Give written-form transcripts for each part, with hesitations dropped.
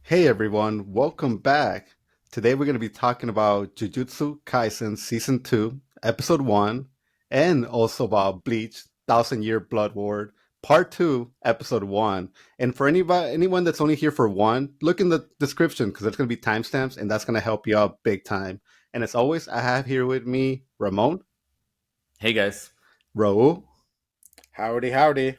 Hey everyone, welcome back. Today we're going to be talking about Jujutsu Kaisen Season 2, Episode 1, and also about Bleach Thousand Year Blood War Part 2, Episode 1. And for anyone that's only here for one, look in the description because there's going to be timestamps and that's going to help you out big time. And as always, I have here with me Ramon, Hey guys. Raul, Howdy, howdy.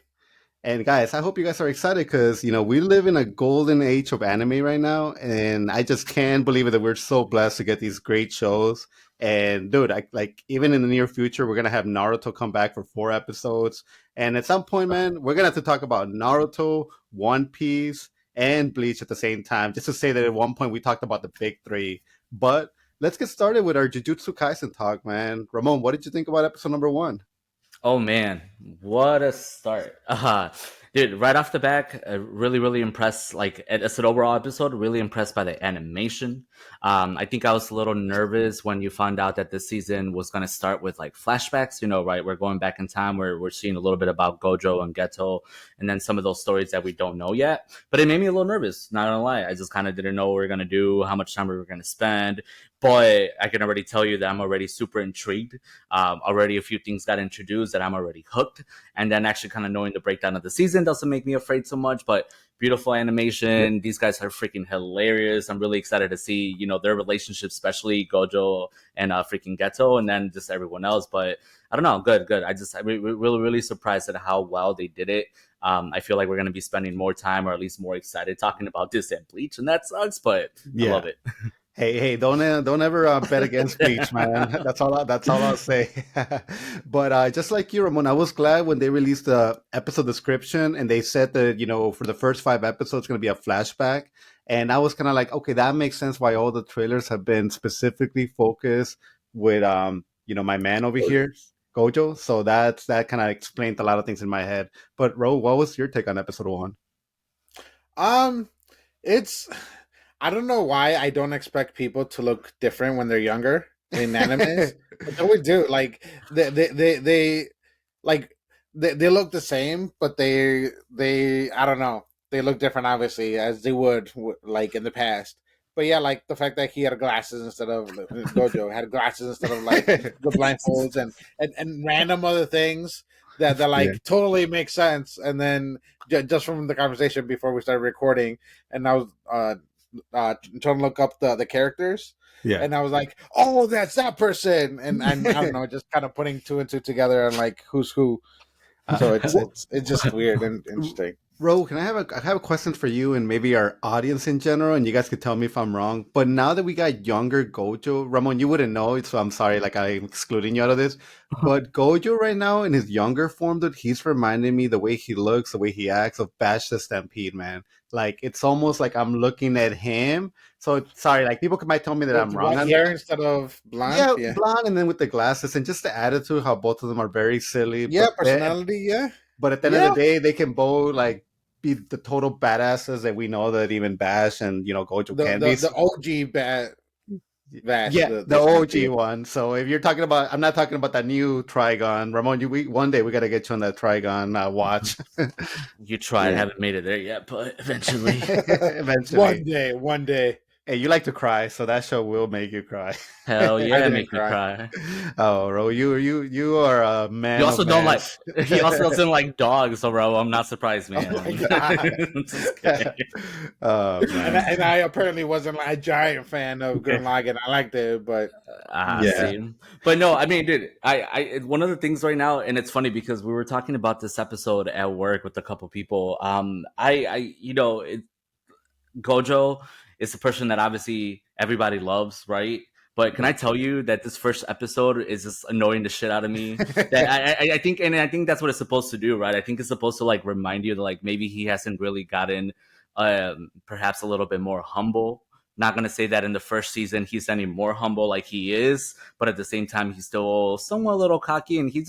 and guys, I hope you guys are excited because we live in a golden age of anime right now, and I just can't believe it that we're so blessed to get these great shows. And dude, I like even in the near future, we're gonna have Naruto come back for 4 episodes, and at some point, man, we're gonna have to talk about Naruto, One Piece, and Bleach at the same time. Just to say that at one point we talked about the big three, but let's get started with our Jujutsu Kaisen talk, man. Ramon, what did you think about episode number one? Oh man, what a start. Dude, right off the back, really impressed. Like, as an overall episode, really impressed by the animation. I think I was a little nervous when you found out that this season was going to start with like flashbacks, right? We're going back in time where we're seeing a little bit about Gojo and Geto and then some of those stories that we don't know yet. But it made me a little nervous, not gonna lie. I just kind of didn't know what we were going to do, how much time we were going to spend. But I can already tell you that I'm already super intrigued. Already a few things got introduced that I'm already hooked. And then actually kind of knowing the breakdown of the season doesn't make me afraid so much. But beautiful animation. Yep. These guys are freaking hilarious. I'm really excited to see, their relationship, especially Gojo and freaking Geto, and then just everyone else. But I don't know. Good. I'm really surprised at how well they did it. I feel like we're going to be spending more time, or at least more excited, talking about this and Bleach, and that sucks, but I love it. Hey, don't ever bet against Bleach, man. That's all I'll say. But just like you, Ramon, I was glad when they released the episode description and they said that for the first 5 episodes, it's going to be a flashback, and I was kind of like, okay, that makes sense why all the trailers have been specifically focused with my man over here, Gojo. So that kind of explained a lot of things in my head. But Ro, what was your take on episode one? It's I don't know why I don't expect people to look different when they're younger in animes, but they would do. Like they like they look the same, but they I don't know. They look different, obviously, as they would like in the past. But yeah, like the fact that he had glasses instead of Gojo had glasses instead of like the blindfolds and random other things that Yeah. like totally make sense. And then just from the conversation before we started recording, and I was trying to look up the characters. Yeah. And I was like, "Oh, that's that person," and I don't know, just kind of putting two and two together and like who's who. So it's just weird and interesting. Ro, I have a question for you and maybe our audience in general, and you guys could tell me if I'm wrong. But now that we got younger Gojo, Ramon, you wouldn't know, so I'm sorry, like I'm excluding you out of this. But Gojo right now in his younger form, dude, he's reminding me the way he looks, the way he acts of Bash the Stampede, man. Like it's almost like I'm looking at him. So sorry, like people might tell me that With I'm wrong white on hair that. instead of blonde, Yeah, yeah, blonde and then with the glasses and just the attitude, how both of them are very silly. yeah, personality, yeah, But at the end of yeah. the day, they can both like be the total badasses that we know that even Bash and Gojo The can the be. the OG Vash, Yeah, the the OG Stampede. one. So if you're talking about, I'm not talking about that new Trigon, Ramon. One day we gotta get you on that Trigon watch. You tried, Yeah. haven't made it there yet, but eventually. Eventually. One day. Hey, you like to cry, so that show will make you cry. Hell I yeah, didn't make me cry. cry. Oh, Ro, you are a You man of also don't like. mass. He also doesn't like dogs, so bro, I'm not surprised, Oh my man. god! Just kidding. Oh And man. I apparently wasn't like a giant fan of Gurren Lagann. I liked it, but Yeah. See, but no, I mean, dude, one of the things right now, and it's funny because we were talking about this episode at work with a couple people. Gojo is a person that obviously everybody loves, right? But can I tell you that this first episode is just annoying the shit out of me? That I think, and I think that's what it's supposed to do, right? I think it's supposed to like remind you that like maybe he hasn't really gotten perhaps a little bit more humble. Not gonna say that in the first season he's any more humble like he is, but at the same time he's still somewhat a little cocky, and he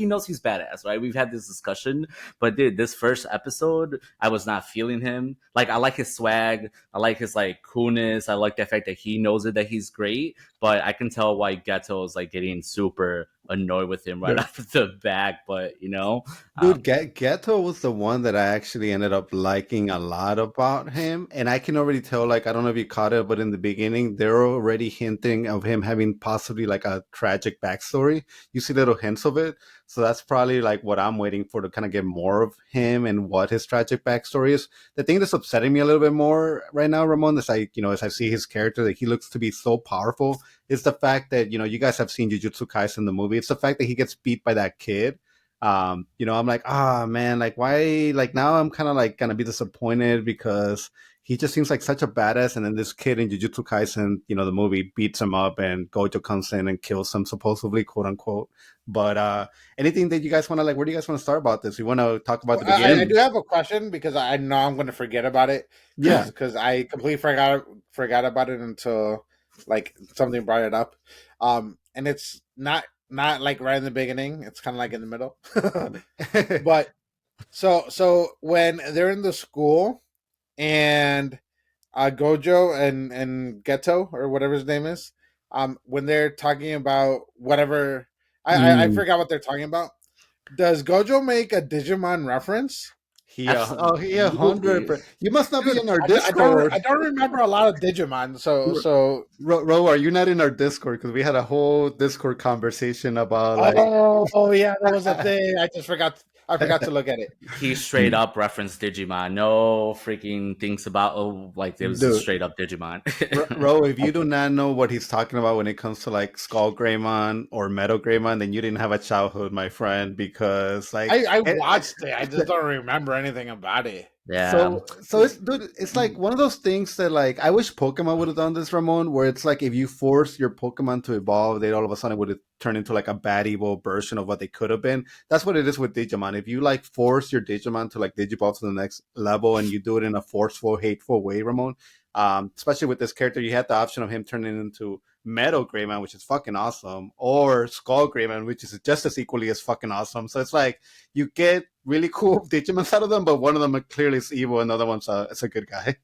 knows he's badass, right? We've had this discussion, but dude, this first episode, I was not feeling him. Like I like his swag, I like his like coolness, I like the fact that he knows it that he's great. but I can tell why Geto is like getting super annoyed with him right Dude. off the back. But Dude, Geto was the one that I actually ended up liking a lot about him. And I can already tell, like, I don't know if you caught it, but in the beginning, they're already hinting of him having possibly like a tragic backstory. You see little hints of it. So that's probably like what I'm waiting for to kind of get more of him and what his tragic backstory is. The thing that's upsetting me a little bit more right now, Ramon, is as I see his character, that he looks to be so powerful, is the fact that, you guys have seen Jujutsu Kaisen, the movie. It's the fact that he gets beat by that kid. I'm like, man, like why, like now I'm kind of like gonna be disappointed because he just seems like such a badass, and then this kid in Jujutsu Kaisen, the movie, beats him up, and Gojo comes in and kills him, supposedly, quote unquote. But anything that you guys want to, like, where do you guys want to start about this? You want to talk about the I beginning? do have a question because I know I'm going to forget about it. Yeah. Because I completely forgot about it until like something brought it up. And it's not like right in the beginning. It's kind of like in the middle. But so when they're in the school and Gojo and Geto or whatever his name is, when they're talking about whatever, I Mm. forgot what they're talking about. Does Gojo make a Digimon reference? He, absolutely. 100%. You must not be Dude, in our I Discord. don't remember a lot of Digimon. So Ro, are you not in our Discord? Because we had a whole Discord conversation about like. oh yeah, that was a thing. I forgot to look at it. He straight up referenced Digimon. No freaking things about like it was just Dude, straight up Digimon. Ro, if you do not know what he's talking about when it comes to like Skull Greymon or Metal Greymon, then you didn't have a childhood, my friend, because like I watched it. I just don't remember anything about it. Yeah. so it's, dude, it's like one of those things that, like, I wish Pokemon would have done this, Ramon, where it's like if you force your Pokemon to evolve, they all of a sudden would have turned into like a bad evil version of what they could have been. That's what it is with Digimon. If you like force your Digimon to like Digivolve to the next level and you do it in a forceful, hateful way, Ramon, especially with this character, you had the option of him turning into Metal Greymon, which is fucking awesome, or Skull Greymon, which is just as equally as fucking awesome. So it's like you get really cool Digimons out of them, but one of them clearly is evil, and the other one's a good guy.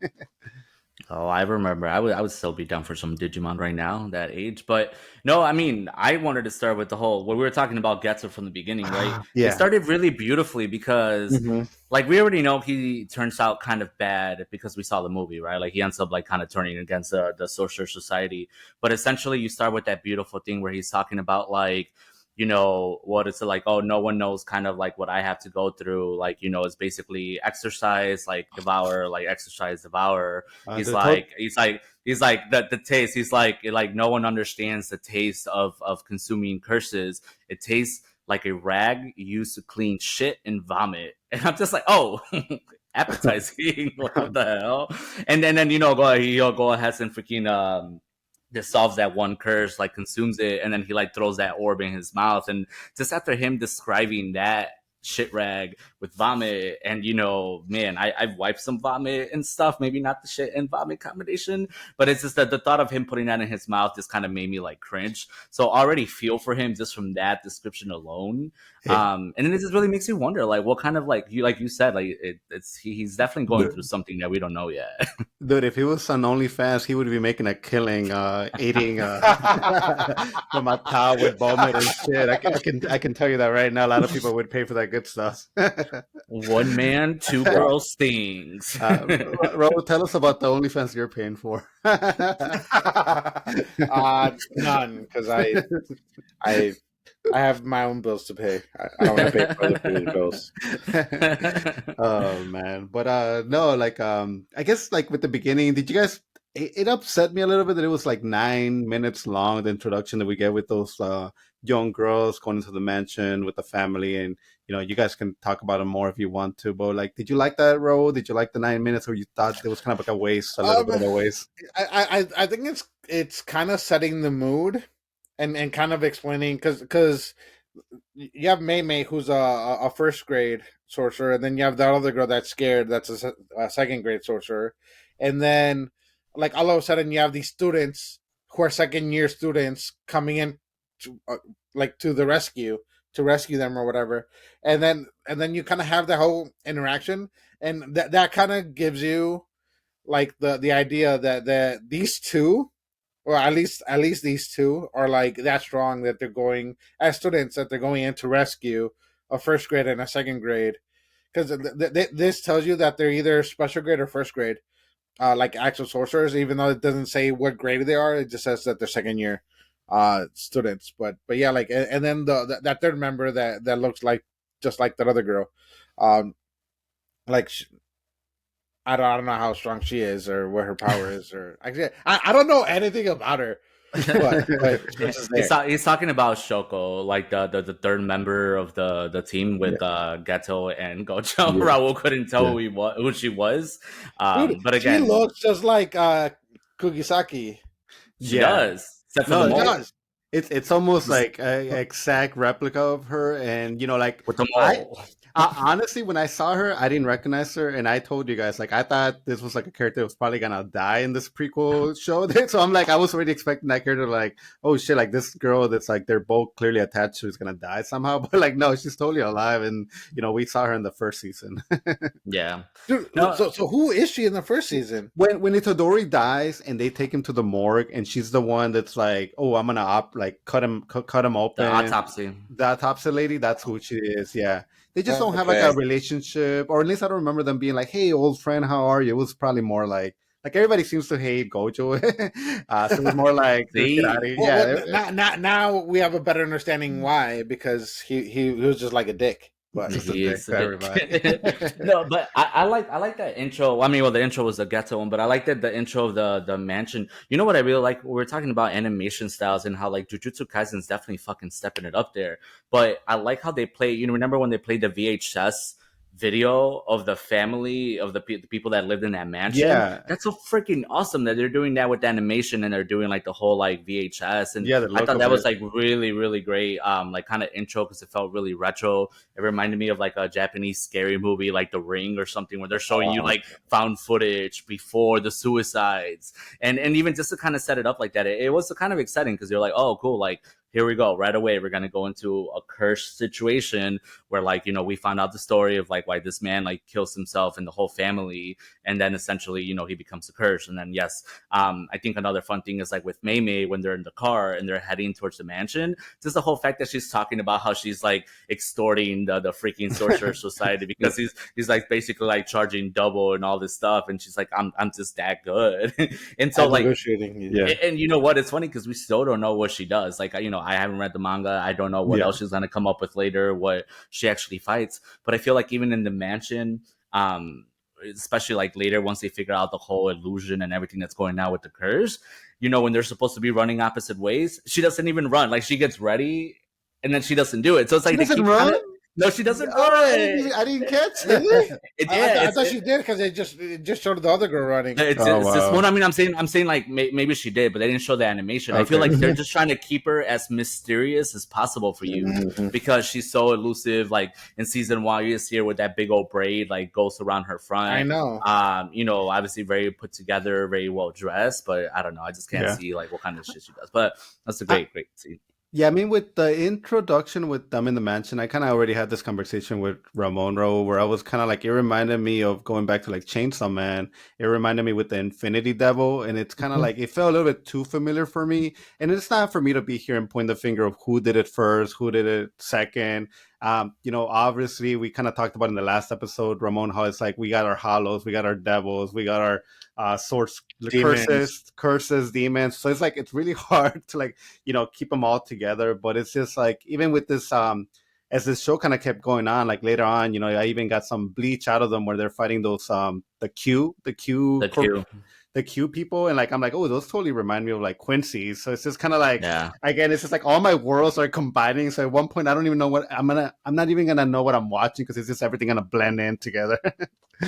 Oh, I remember. I would still be down for some Digimon right now, that age. But no, I mean, I wanted to start with the whole what we were talking about Getsu from the beginning, right? It Yeah. started really beautifully because Mhm. like we already know he turns out kind of bad because we saw the movie, right? Like he ends up like kind of turning against the Sorcerer Society. But essentially you start with that beautiful thing where he's talking about like, what it's like, oh, no one knows kind of like what I have to go through. Like, it's basically exercise, like devour, like exercise, devour. He's The like, the taste. He's like no one understands the taste of consuming curses. It tastes like a rag used to clean shit and vomit. And I'm just like, oh, appetizing. What the hell? And then he'll go ahead and freaking dissolves that one curse, like consumes it, and then he like throws that orb in his mouth. And just after him describing that shit rag with vomit, and man, I've wiped some vomit and stuff, maybe not the shit and vomit combination, but it's just that the thought of him putting that in his mouth just kind of made me like cringe. So I already feel for him just from that description alone. And then it just really makes you wonder, like, what kind of like you said, like he's definitely going through something that we don't know yet. Dude, if he was on OnlyFans, he would be making a killing, eating from a cow with vomit and shit. I can tell you that right now. A lot of people would pay for that good stuff. One man, two girls things. Ro, tell us about the OnlyFans you're paying for. None, because I have my own bills to pay. I don't want to pay for other people's bills. Oh man, but no, like I guess like with the beginning, did you guys? It upset me a little bit that it was like 9 minutes long. The introduction that we get with those young girls going into the mansion with the family, and you guys can talk about it more if you want to. But like, did you like that role? Did you like the 9 minutes, or you thought it was kind of like a waste, a little bit of a waste? I think it's kind of setting the mood and kind of explaining because you have Mei Mei, who's a first grade sorcerer, and then you have that other girl that's scared, that's a second grade sorcerer, and then like all of a sudden you have these students who are second year students coming in to, like to the rescue to rescue them or whatever, and then you kind of have the whole interaction, and that kind of gives you like the idea that these two or at least these two are like that strong that they're going as students that they're going in to rescue a first grade and a second grade because this tells you that they're either special grade or first grade, like actual sorcerers. Even though it doesn't say what grade they are, it just says that they're second year students. But yeah, like and then that third member that looks like just like that other girl, um, like I don't know how strong she is or what her power is or actually I don't know anything about her, but she's just there. He's talking about Shoko, like the third member of the team with Geto and Gojo. Yeah. Raul couldn't tell Yeah. who she was. Dude, But she again, looks just like Kugisaki. she Yeah. does. Except for No, the She mole. does. it's almost like an exact replica of her, and like With the I mole. honestly, when I saw her, I didn't recognize her, and I told you guys like I thought this was like a character that was probably gonna die in this prequel show. So I'm like, I was already expecting that character like, oh shit, like this girl that's like they're both clearly attached to is gonna die somehow, but like no, she's totally alive, and we saw her in the first season. Yeah. Dude, No. so who is she in the first season? When Itadori dies and they take him to the morgue, and she's the one that's like, oh, I'm gonna cut him The open. autopsy. The autopsy lady, that's who she is. Yeah, they just don't have like a relationship, or at least I don't remember them being like, "Hey, old friend, how are you?" It was probably more like everybody seems to hate Gojo, so it was more like, "Let's get out of here." Now we have a better understanding why, because he was just like a dick. But Just a He dick is to a everybody. dick. No, but I like that intro. I mean, well, the intro was the ghetto one, but I like that the intro of the mansion. You know what I really like? We're talking about animation styles and how like Jujutsu Kaisen is definitely fucking stepping it up there. But I like how they play. Remember when they played the VHS video of the family of the people that lived in that mansion? Yeah, That's so freaking awesome that they're doing that with animation and they're doing like the whole like VHS. And yeah, the I look thought of that was it. like really really great. Like kind of intro because it felt really retro. It reminded me of like a Japanese scary movie like The Ring or something where they're showing you like found footage before the suicides and even just to kind of set it up like that. It was kind of exciting because you're like, oh cool, like here we go right away, we're gonna go into a cursed situation where like we found out the story of like why this man like kills himself and the whole family, and then essentially he becomes a curse. And then yes, I think another fun thing is like with Mei Mei when they're in the car and they're heading towards the mansion, just the whole fact that she's talking about how she's like extorting the freaking sorcerer society because he's like basically like charging double and all this stuff, and she's like, I'm just that good. And so like negotiating. Yeah, and you know what? It's funny because we still don't know what she does. Like, I haven't read the manga. I don't know what Yeah. else she's gonna come up with later, what she actually fights. But I feel like even in the mansion, especially like later once they figure out the whole illusion and everything that's going on with the curse, when they're supposed to be running opposite ways, she doesn't even run. Like she gets ready and then she doesn't do it. So it's like She they doesn't keep run. no, she doesn't Oh, run. I didn't catch Really? it. I thought she did because it just showed the other girl running. It's this one. I mean, I'm saying like maybe she did, but they didn't show the animation. I feel like they're just trying to keep her as mysterious as possible for you because she's so elusive. Like in season 1, you just see her with that big old braid, like goes around her front. I know. Obviously very put together, very well dressed, but I don't know. I just can't see like what kind of shit she does. But that's a great scene. Yeah, I mean, with the introduction with them in the mansion, I kind of already had this conversation with Ramon where I was kind of like, it reminded me of going back to like Chainsaw Man. It reminded me with the Infinity Devil, and it's kind of like, it felt a little bit too familiar for me. And it's not for me to be here and point the finger of who did it first, who did it second. Obviously, we kind of talked about in the last episode, Ramon, how it's like we got our hollows, we got our devils, we got our source curses, demons. So it's like it's really hard to like keep them all together. But it's just like even with this as this show kind of kept going on, like later on, I even got some Bleach out of them where they're fighting those the Q people, and like I'm like, oh, those totally remind me of like Quincy. So it's just kind of like, again, it's just like all my worlds are combining. So at one point, I don't even know what I'm not even gonna know what I'm watching because it's just everything gonna blend in together.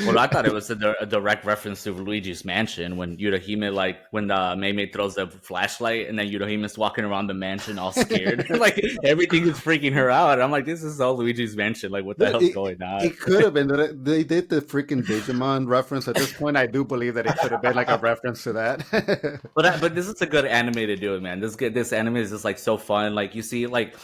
Well, I thought it was a direct reference to Luigi's Mansion when Yurahime, like when Mei Mei throws the flashlight and then Yurahime's walking around the mansion all scared, like everything is freaking her out. I'm like, this is all Luigi's Mansion. Like, what the hell's going on? It could have been that they did the freaking Digimon reference. At this point, I do believe that it could have been like a reference to that. But this is a good anime to do it, man. This anime is just like so fun. Like you see, like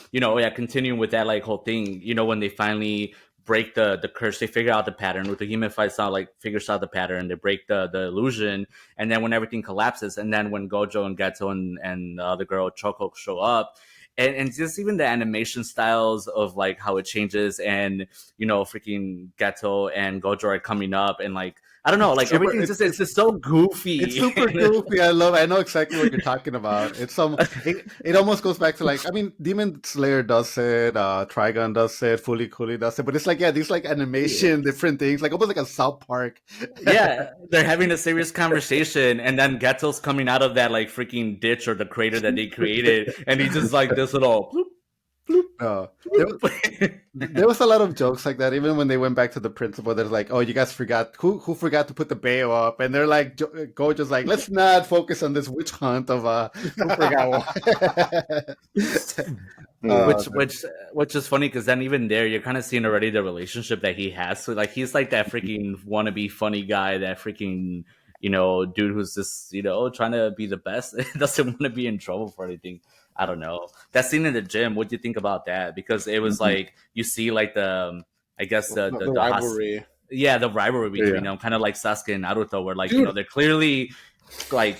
continuing with that like whole thing. When they finally break the curse. They figure out the pattern with the human fights out, like figures out the pattern. They break the illusion, and then when everything collapses, and then when Gojo and Geto and the other girl Choco show up. And just even the animation styles of like how it changes, and freaking Geto and Gojo are coming up, and like I don't know, like everything's it's just so goofy. It's super goofy. I know exactly what you're talking about. It almost goes back to like, I mean, Demon Slayer does it, Trigun does it, Fully Cooley does it, but it's like, yeah, these like animation, different things, like almost like a South Park. Yeah, they're having a serious conversation, and then Geto's coming out of that like freaking ditch or the crater that they created, and he's just like this little bloop. There was a lot of jokes like that. Even when they went back to the principal, they're like, "Oh, you guys forgot who forgot to put the bail up," and they're like, "Gojo's like, let's not focus on this witch hunt of who forgot what." Which is funny because then even there you're kind of seeing already the relationship that he has. So like he's like that freaking wannabe funny guy, that freaking dude who's just trying to be the best, doesn't want to be in trouble for anything. I don't know. That scene in the gym, what do you think about that? Because it was like you see like the rivalry. The rivalry between them, kind of like Sasuke and Naruto, where like they're clearly like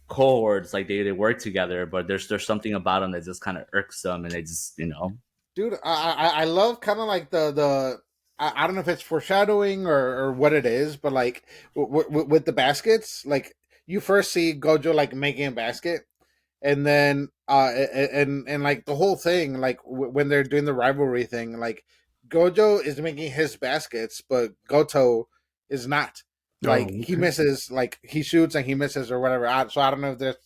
cohorts, like they work together, but there's something about them that just kind of irks them, and they just Dude, I love kind of like the I don't know if it's foreshadowing or what it is, but like with the baskets, like you first see Gojo like making a basket, and then and like the whole thing, like when they're doing the rivalry thing, like Gojo is making his baskets, but Goto is not. Like he misses, like he shoots and he misses or whatever. So I don't know if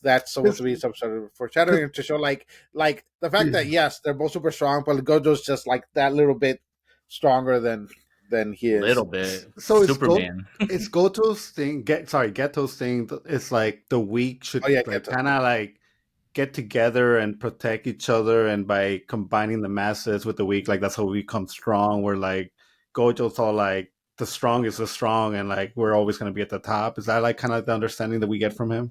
that's supposed to be some sort of foreshadowing to show like the fact that yes, they're both super strong, but Gojo's just like that little bit stronger than he is. Little bit. So Superman. It's Goto's thing. Geto's thing. It's like the weak should kind of like get together and protect each other, and by combining the masses with the weak, like that's how we become strong. We're like Gojo's all like the strongest is strong, and like we're always going to be at the top. Is that like kind of the understanding that we get from him?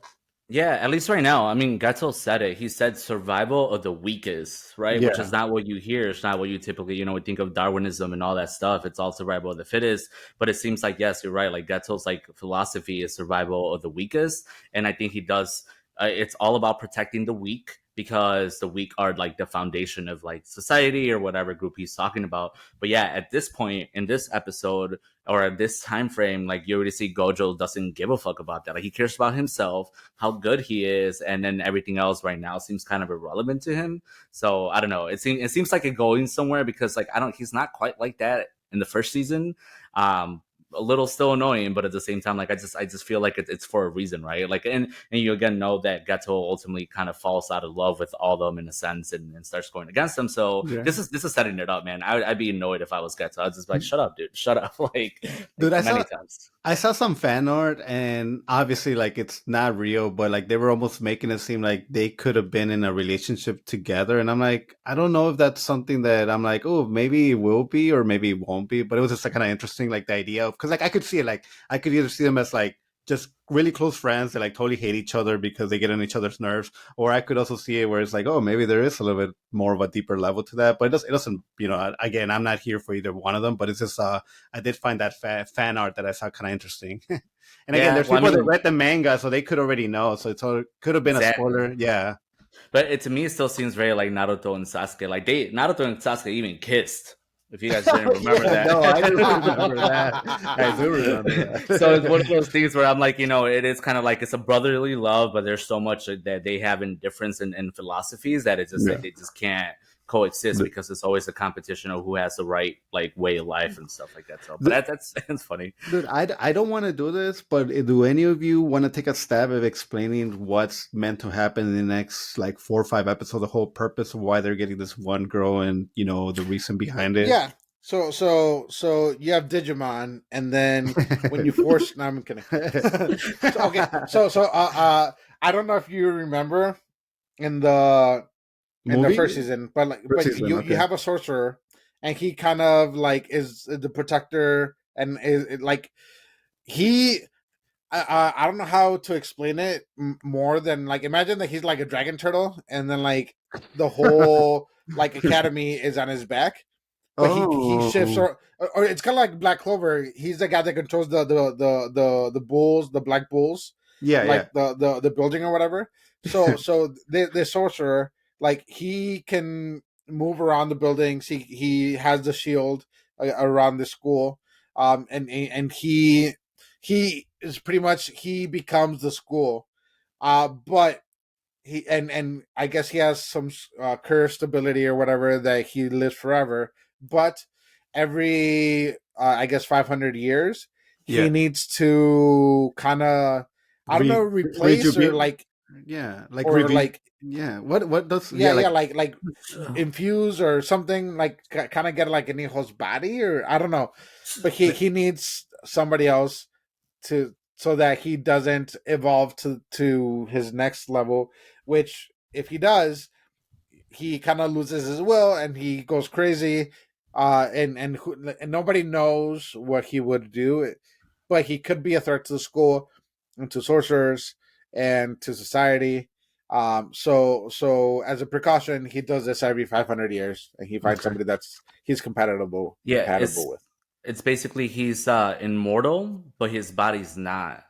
Yeah, at least right now. I mean, Geto said it. He said survival of the weakest, right? Yeah. Which is not what you hear. It's not what you typically, we think of Darwinism and all that stuff. It's all survival of the fittest. But it seems like, yes, you're right. Like Geto's like philosophy is survival of the weakest. And I think he does. It's all about protecting the weak, because the weak are like the foundation of like society or whatever group he's talking about. But yeah, at this point in this episode or at this time frame, like you already see Gojo doesn't give a fuck about that. Like he cares about himself, how good he is, and then everything else right now seems kind of irrelevant to him. So I don't know. It seems like it's going somewhere, because like he's not quite like that in the first season. A little still annoying, but at the same time, like I just feel like it's for a reason, right? Like and you again know that Geto ultimately kind of falls out of love with all of them in a sense, and starts going against them. So this is setting it up, man. I'd be annoyed if I was Geto. I'd just be like, shut up, dude, shut up. Like, dude, I saw some fan art, and obviously like it's not real, but like they were almost making it seem like they could have been in a relationship together, and I'm like, I don't know if that's something that I'm like, oh, maybe it will be or maybe it won't be, but it was just like kind of interesting, like the idea of, because like I could see it, like I could either see them as like just really close friends that like totally hate each other because they get on each other's nerves, or I could also see it where it's like, oh, maybe there is a little bit more of a deeper level to that, but it doesn't, again, I'm not here for either one of them, but it's just I did find that fan art that I saw kind of interesting. And again, there's people that read the manga, so they could already know, so it could have been a spoiler. Yeah, but to me it still seems very like Naruto and Sasuke. Like Naruto and Sasuke even kissed. If you guys didn't remember that. No, I do remember that. I do remember that. So it's one of those things where I'm like, it is kind of like it's a brotherly love, but there's so much that they have in difference in philosophies that it's just like they just can't coexist, because it's always a competition of who has the right like way of life and stuff like that. So, but that's funny. Dude, I don't want to do this, but do any of you want to take a stab at explaining what's meant to happen in the next like 4 or 5 episodes, the whole purpose of why they're getting this one girl, and the reason behind it? Yeah. So you have Digimon, and then when you force, no, I'm kidding. So I don't know if you remember in the first season, but you have a sorcerer, and he kind of like is the protector, and is like he. I don't know how to explain it more than like imagine that he's like a dragon turtle, and then like the whole like academy is on his back. but he shifts, Oh, or it's kind of like Black Clover. He's the guy that controls the bulls, the black bulls, yeah, yeah. like the building or whatever. So the sorcerer, like he can move around the buildings. He has the shield around the school, and he is pretty much, he becomes the school, but he and I guess he has some cursed ability or whatever that he lives forever. But every I guess 500 years, he Yeah. needs to kind of, I don't know, replace or Rejuvenate. like, Yeah, like or reveal. like, Yeah, what does? yeah, Yeah, yeah, like like infuse or something, like kind of get like an hijo's body, or I don't know. But he needs somebody else to, so that he doesn't evolve to his next level, which if he does, he kind of loses his will and he goes crazy, and nobody knows what he would do, but he could be a threat to the school and to sorcerers and to society. So as a precaution, he does this every 500 years, and he finds okay. somebody that's he's Yeah, compatible with. it's basically he's immortal, but his body's not.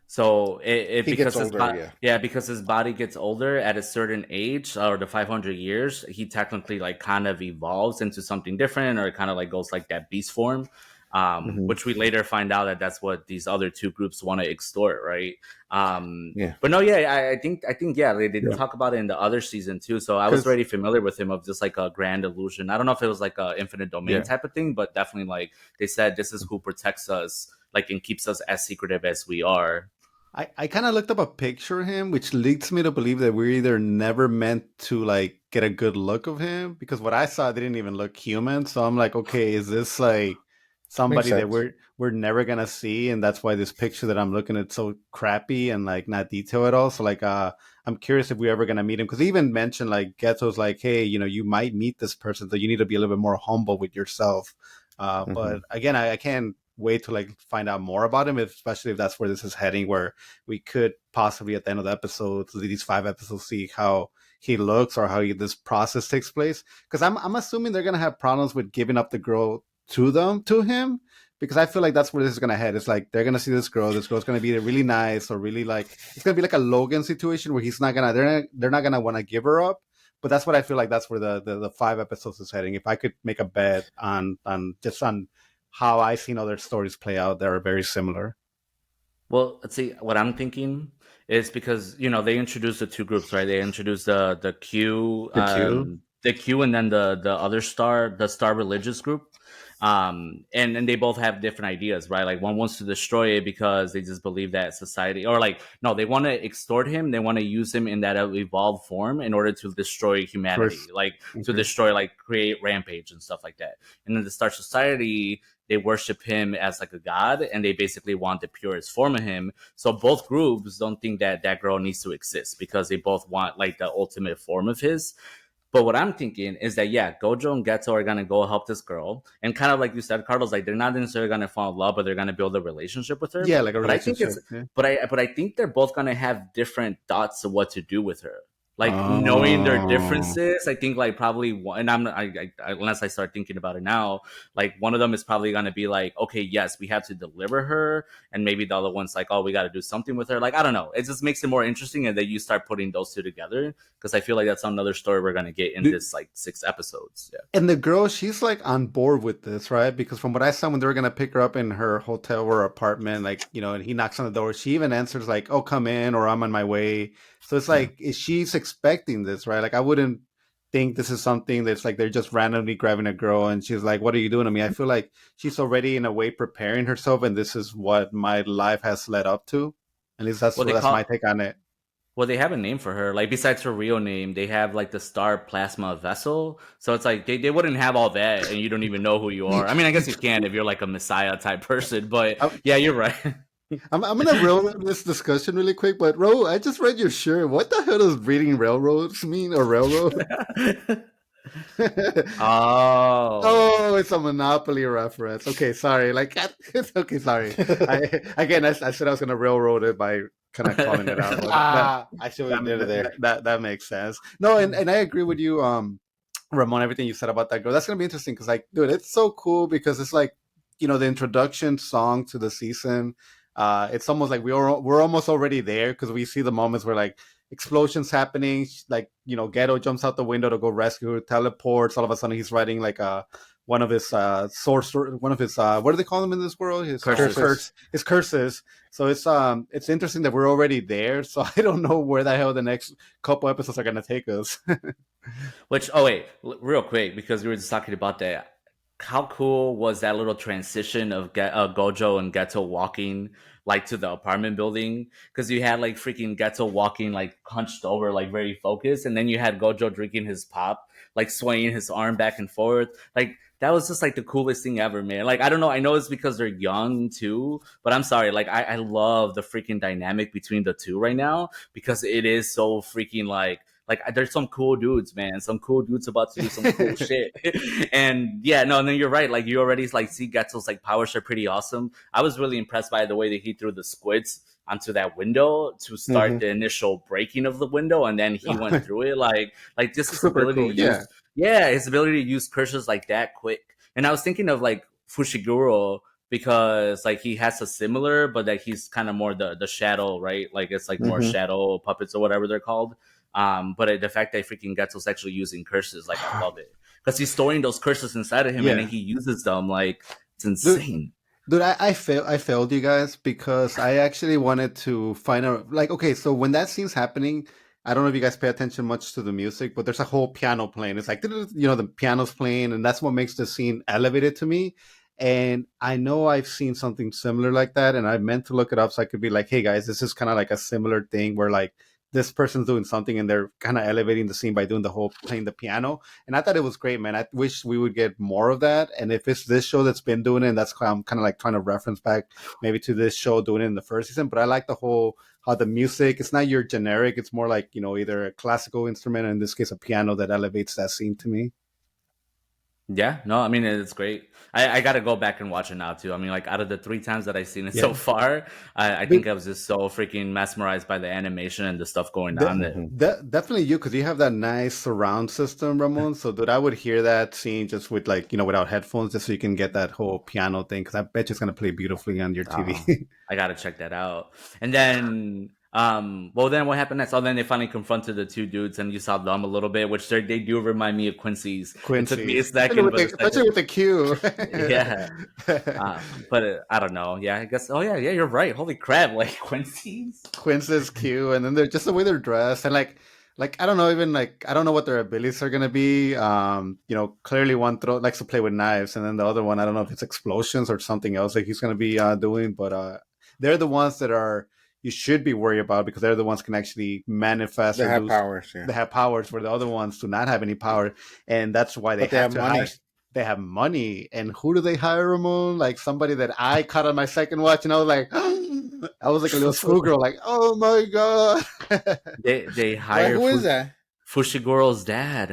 So it He gets because his older, yeah. yeah, because his body gets older at a certain age, or the 500 years, he technically like kind of evolves into something different, or kind of like goes like that beast form. Hmm. Which we later find out that that's what these other two groups want to extort, right? Yeah. But no, yeah, I think yeah, they Yeah, talk about it in the other season too. So I was because already familiar with him of just like a grand illusion. I don't know if it was like a infinite domain yeah, type of thing, but definitely like they said this is who protects us, like, and keeps us as secretive as we are. I kind of looked up a picture of him, which leads me to believe that we're either never meant to like get a good look of him because what I saw didn't even look human. So I'm like, okay, is this like Makes somebody that sense. we're never gonna see, and that's why this picture that I'm looking at so crappy and like not detailed at all. So like, I'm curious if we're ever gonna meet him because he even mentioned like Geto's like, hey, you might meet this person, so you need to be a little bit more humble with yourself. Hmm. But again, I can't wait to like find out more about him, especially if that's where this is heading, where we could possibly at the end of the episode, these 5 episodes, see how he looks or how this process takes place. Because I'm assuming they're gonna have problems with giving up the girl to him. Because I feel like that's where this is gonna head. It's like they're gonna see this girl. This girl's gonna be really nice or really like it's gonna be like a Logan situation where he's not gonna they're not gonna want to give her up. But that's what I feel like. That's where the 5 episodes is heading. If I could make a bet on just on how I've seen other stories play out that are very similar. Well, let's see. What I'm thinking is because they introduced the two groups, right? They introduced The Q. The Q, and then the other star, the Star Religious group. And they both have different ideas, right? Like one wants to destroy it because they just believe that society, or like no, they want to extort him. They want to use him in that evolved form in order to destroy humanity, First, like to okay. destroy, like create rampage and stuff like that. And then the Star Society, they worship him as like a god, and they basically want the purest form of him. So both groups don't think that that girl needs to exist because they both want like the ultimate form of his. But what I'm thinking is that yeah, Gojo and Geto are gonna go help this girl, and kind of like you said, Carlos, like they're not necessarily gonna fall in love, but they're gonna build a relationship with her. Yeah, like a But I think it's, relationship. Yeah. but I think they're both gonna have different thoughts of what to do with her. Like knowing their Oh. differences, I think like probably one, and unless I start thinking about it now, like one of them is probably gonna be like, okay, yes, we have to deliver her, and maybe the other one's like, oh, we got to do something with her. Like I don't know, it just makes it more interesting, and then you start putting those two together because I feel like that's another story we're gonna get in this like 6 episodes. Yeah. And the girl, she's like on board with this, right? Because from what I saw when they were gonna pick her up in her hotel or apartment, like, and he knocks on the door, she even answers like, "Oh, come in," or "I'm on my way." So it's Yeah. like she's expecting this, right? Like I wouldn't think this is something that's like they're just randomly grabbing a girl and she's like, "What are you doing to me?" I feel like she's already in a way preparing herself, and this is what my life has led up to. At least Well, that's my take on it. well, they have a name for her. Like besides her real name, they have like the Star Plasma Vessel. So it's like they wouldn't have all that, and you don't even know who you are. I mean, I guess you can if you're like a Messiah type person, but yeah, you're right. I'm gonna railroad this discussion really quick, but Ro, I just read your shirt. What the hell does reading railroads mean or railroad? Oh. Oh, it's a Monopoly reference. Okay, sorry. Like, it's okay. Sorry. I said I was gonna railroad it by kind of calling it out, but Ah, I see what you did there. that makes sense. No, and I agree with you. Ramon, everything you said about that girl. That's gonna be interesting because, like, dude, it's so cool because it's like, the introduction song to the season. It's almost like we're almost already there because we see the moments where like explosions happening, like Ghetto jumps out the window to go rescue her, teleports. All of a sudden, he's writing like one of his one of his what do they call them in this world? His Curses. his curses. So it's interesting that we're already there. So I don't know where the hell the next couple episodes are gonna take us. Which, oh wait, real quick, because we were just talking about that. How cool was that little transition of Gojo and Geto walking like to the apartment building? Because you had like freaking Geto walking like hunched over, like very focused, and then you had Gojo drinking his pop, like swaying his arm back and forth. Like that was just like the coolest thing ever, man. Like I don't know, I know it's because they're young too, but I'm sorry, like I love the freaking dynamic between the two right now because it is so freaking like there's some cool dudes, man. Some cool dudes about to do some cool shit. And yeah, no, and then you're right. Like you already like see Getzel's like powers are pretty awesome. I was really impressed by the way that he threw the squids onto that window to start the initial breaking of the window, and then he went through it. Like just his ability cool. to use, his ability to use curses like that quick. And I was thinking of like Fushiguro because like he has a similar, but like he's kind of more the shadow, right? Like it's like more shadow puppets or whatever they're called. But the fact that freaking Getzel's actually using curses, like I love it because he's storing those curses inside of him and then he uses them. Like it's insane. Dude, I failed you guys because I actually wanted to find out. Like, okay, so when that scene's happening, I don't know if you guys pay attention much to the music, but there's a whole piano playing. It's like the piano's playing, and that's what makes the scene elevated to me. And I know I've seen something similar like that, and I meant to look it up so I could be like, hey guys, this is kind of like a similar thing where like this person's doing something and they're kind of elevating the scene by doing the whole playing the piano. And I thought it was great, man. I wish we would get more of that. And if it's this show that's been doing it, and that's why I'm kind of like trying to reference back maybe to this show doing it in the first season. But I like the whole how the music, it's not your generic, it's more like, either a classical instrument or in this case a piano that elevates that scene to me. Yeah, no, I mean it's great. I got to go back and watch it now too. I mean, like out of the 3 times that I've seen it so far, I think I was just so freaking mesmerized by the animation and the stuff going on there. Definitely you, because you have that nice surround system, Ramon. So, dude, I would hear that scene just with like without headphones, just so you can get that whole piano thing. Because I bet you it's gonna play beautifully on your TV. I gotta check that out. And then well, then what happened next? Oh, then they finally confronted the 2 dudes, and you saw them a little bit, which they do remind me of Quincy's. It took me a second, especially with the Q. Yeah, but I don't know. Yeah, I guess. Oh yeah, you're right. Holy crap! Like Quincy's Q, and then they're just the way they're dressed, and like I don't know, even like I don't know what their abilities are gonna be. Clearly one likes to play with knives, and then the other one I don't know if it's explosions or something else like he's gonna be doing, but they're the ones that are. You should be worried about because they're the ones who can actually manifest. They have powers. Yeah. They have powers where the other ones do not have any power, and that's why they have money. They have money, and who do they hire, Ramon? Like somebody that I caught on my second watch, and I was like, I was like a little schoolgirl, like, oh my god. they hire. Who is that? Fushiguro's dad.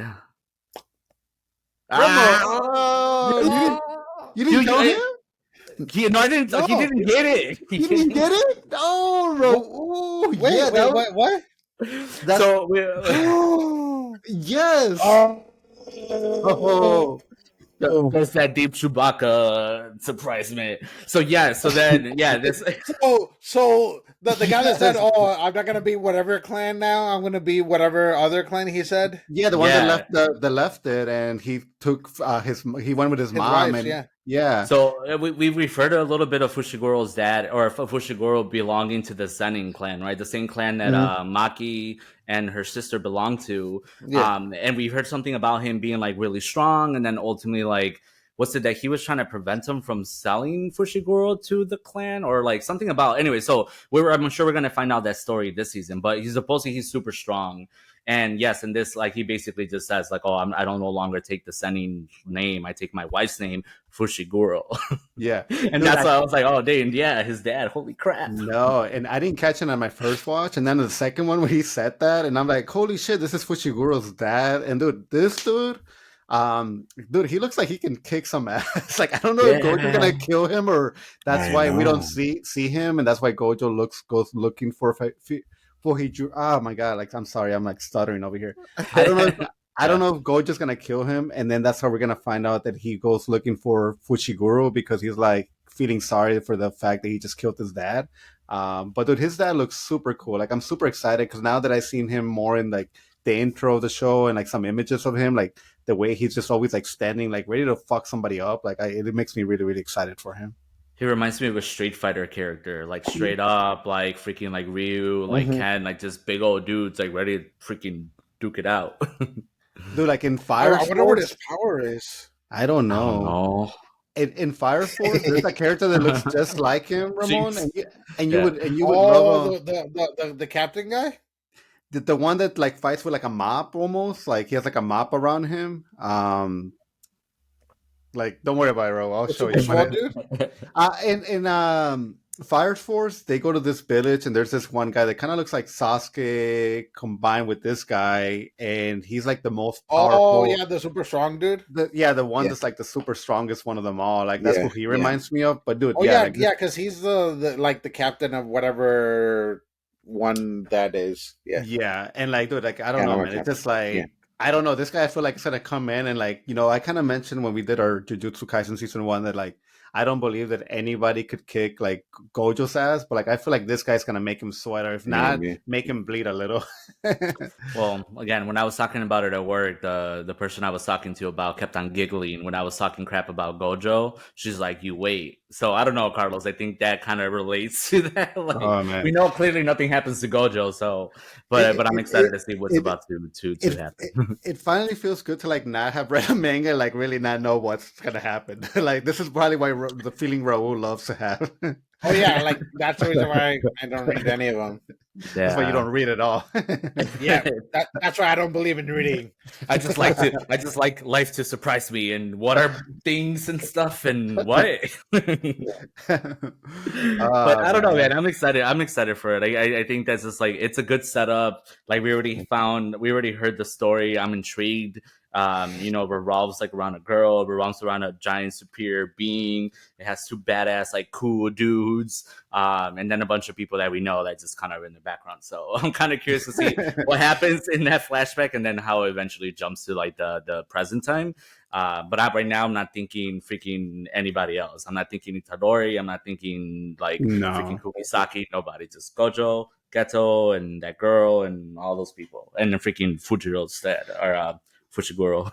You didn't tell him? No, I didn't. No. He didn't get it. He didn't get it? Oh, bro. Wait, what? Yes. That's that deep Chewbacca surprisement. So then this. So the guy that said, "Oh, I'm not gonna be whatever clan now. I'm gonna be whatever other clan." He said, "Yeah, the one that left it, and he took he went with his mom, wife, and yeah. So we refer to a little bit of Fushiguro's dad, or Fushiguro belonging to the Zenin clan, right? The same clan that Maki and her sister belong to. Yeah. And we heard something about him being like really strong, and then ultimately like. What's it that he was trying to prevent him from selling Fushiguro to the clan or like something about anyway? So I'm sure we're gonna find out that story this season. But he's super strong, and yes, in this like he basically just says like, oh, I don't no longer take the Zenin name. I take my wife's name, Fushiguro. Yeah, and that's why I was like, oh, dang, yeah, his dad. Holy crap! No, and I didn't catch it on my first watch, and then the second one when he said that, and I'm like, holy shit, this is Fushiguro's dad, and this dude. Dude, he looks like he can kick some ass. Like I don't know if Gojo's gonna kill him or that's why we don't see him, and that's why Gojo goes looking for he. Oh my god! Like I'm sorry, I'm like stuttering over here. I don't know. I don't know if Gojo's gonna kill him, and then that's how we're gonna find out that he goes looking for Fushiguro because he's like feeling sorry for the fact that he just killed his dad. But dude, his dad looks super cool. Like I'm super excited because now that I've seen him more in like the intro of the show and like some images of him, like the way he's just always like standing, like ready to fuck somebody up. Like it makes me really, really excited for him. He reminds me of a Street Fighter character, like straight up, like freaking like Ryu, like Ken, like just big old dudes, like ready to freaking duke it out. Dude, like in Fire I wonder what Force, his power is. I don't know. In Fire Force, there's a character that looks just like him, Ramon, and you would love the captain guy. The one that like fights with like a mop almost, like he has like a mop around him. Like don't worry about it, Ro. I'll show you. Dude? In Fire Force, they go to this village and there's this one guy that kind of looks like Sasuke combined with this guy, and he's like the most powerful. Oh yeah, the super strong dude. The one that's like the super strongest one of them all. Like that's what he reminds me of. But dude, because he's the like the captain of whatever one that is. Yeah, and like dude, like I don't know, man. It's just like I don't know. This guy, I feel like, is gonna come in and like, you know, I kind of mentioned when we did our Jujutsu Kaisen season 1 that like I don't believe that anybody could kick like Gojo's ass, but like I feel like this guy's gonna make him sweat, or if not, make him bleed a little. Well, again, when I was talking about it at work, the person I was talking to about kept on giggling when I was talking crap about Gojo. She's like, "You wait." So I don't know, Carlos. I think that kind of relates to that. Like, we know clearly nothing happens to Gojo, so but I'm excited to see what's about to happen. It finally feels good to like not have read a manga, like really not know what's gonna happen. Like this is probably why the feeling Raul loves to have. Oh yeah, like that's the reason why I don't read any of them. Yeah. That's why you don't read at all. Yeah, that's why I don't believe in reading. I just like life to surprise me and what are things and stuff and what. But I don't know, man. I'm excited for it. I think that's just like it's a good setup. Like we already heard the story. I'm intrigued. You know, revolves like around a girl, revolves around a giant superior being. It has 2 badass like cool dudes, and then a bunch of people that we know that just kind of in the background. So I'm kind of curious to see what happens in that flashback, and then how it eventually jumps to like the present time. But right now I'm not thinking freaking anybody else. I'm not thinking Itadori. I'm not thinking like freaking Kugisaki. Nobody. Just Gojo, Geto, and that girl, and all those people, and then freaking Fujiro's dad or Fushiguro.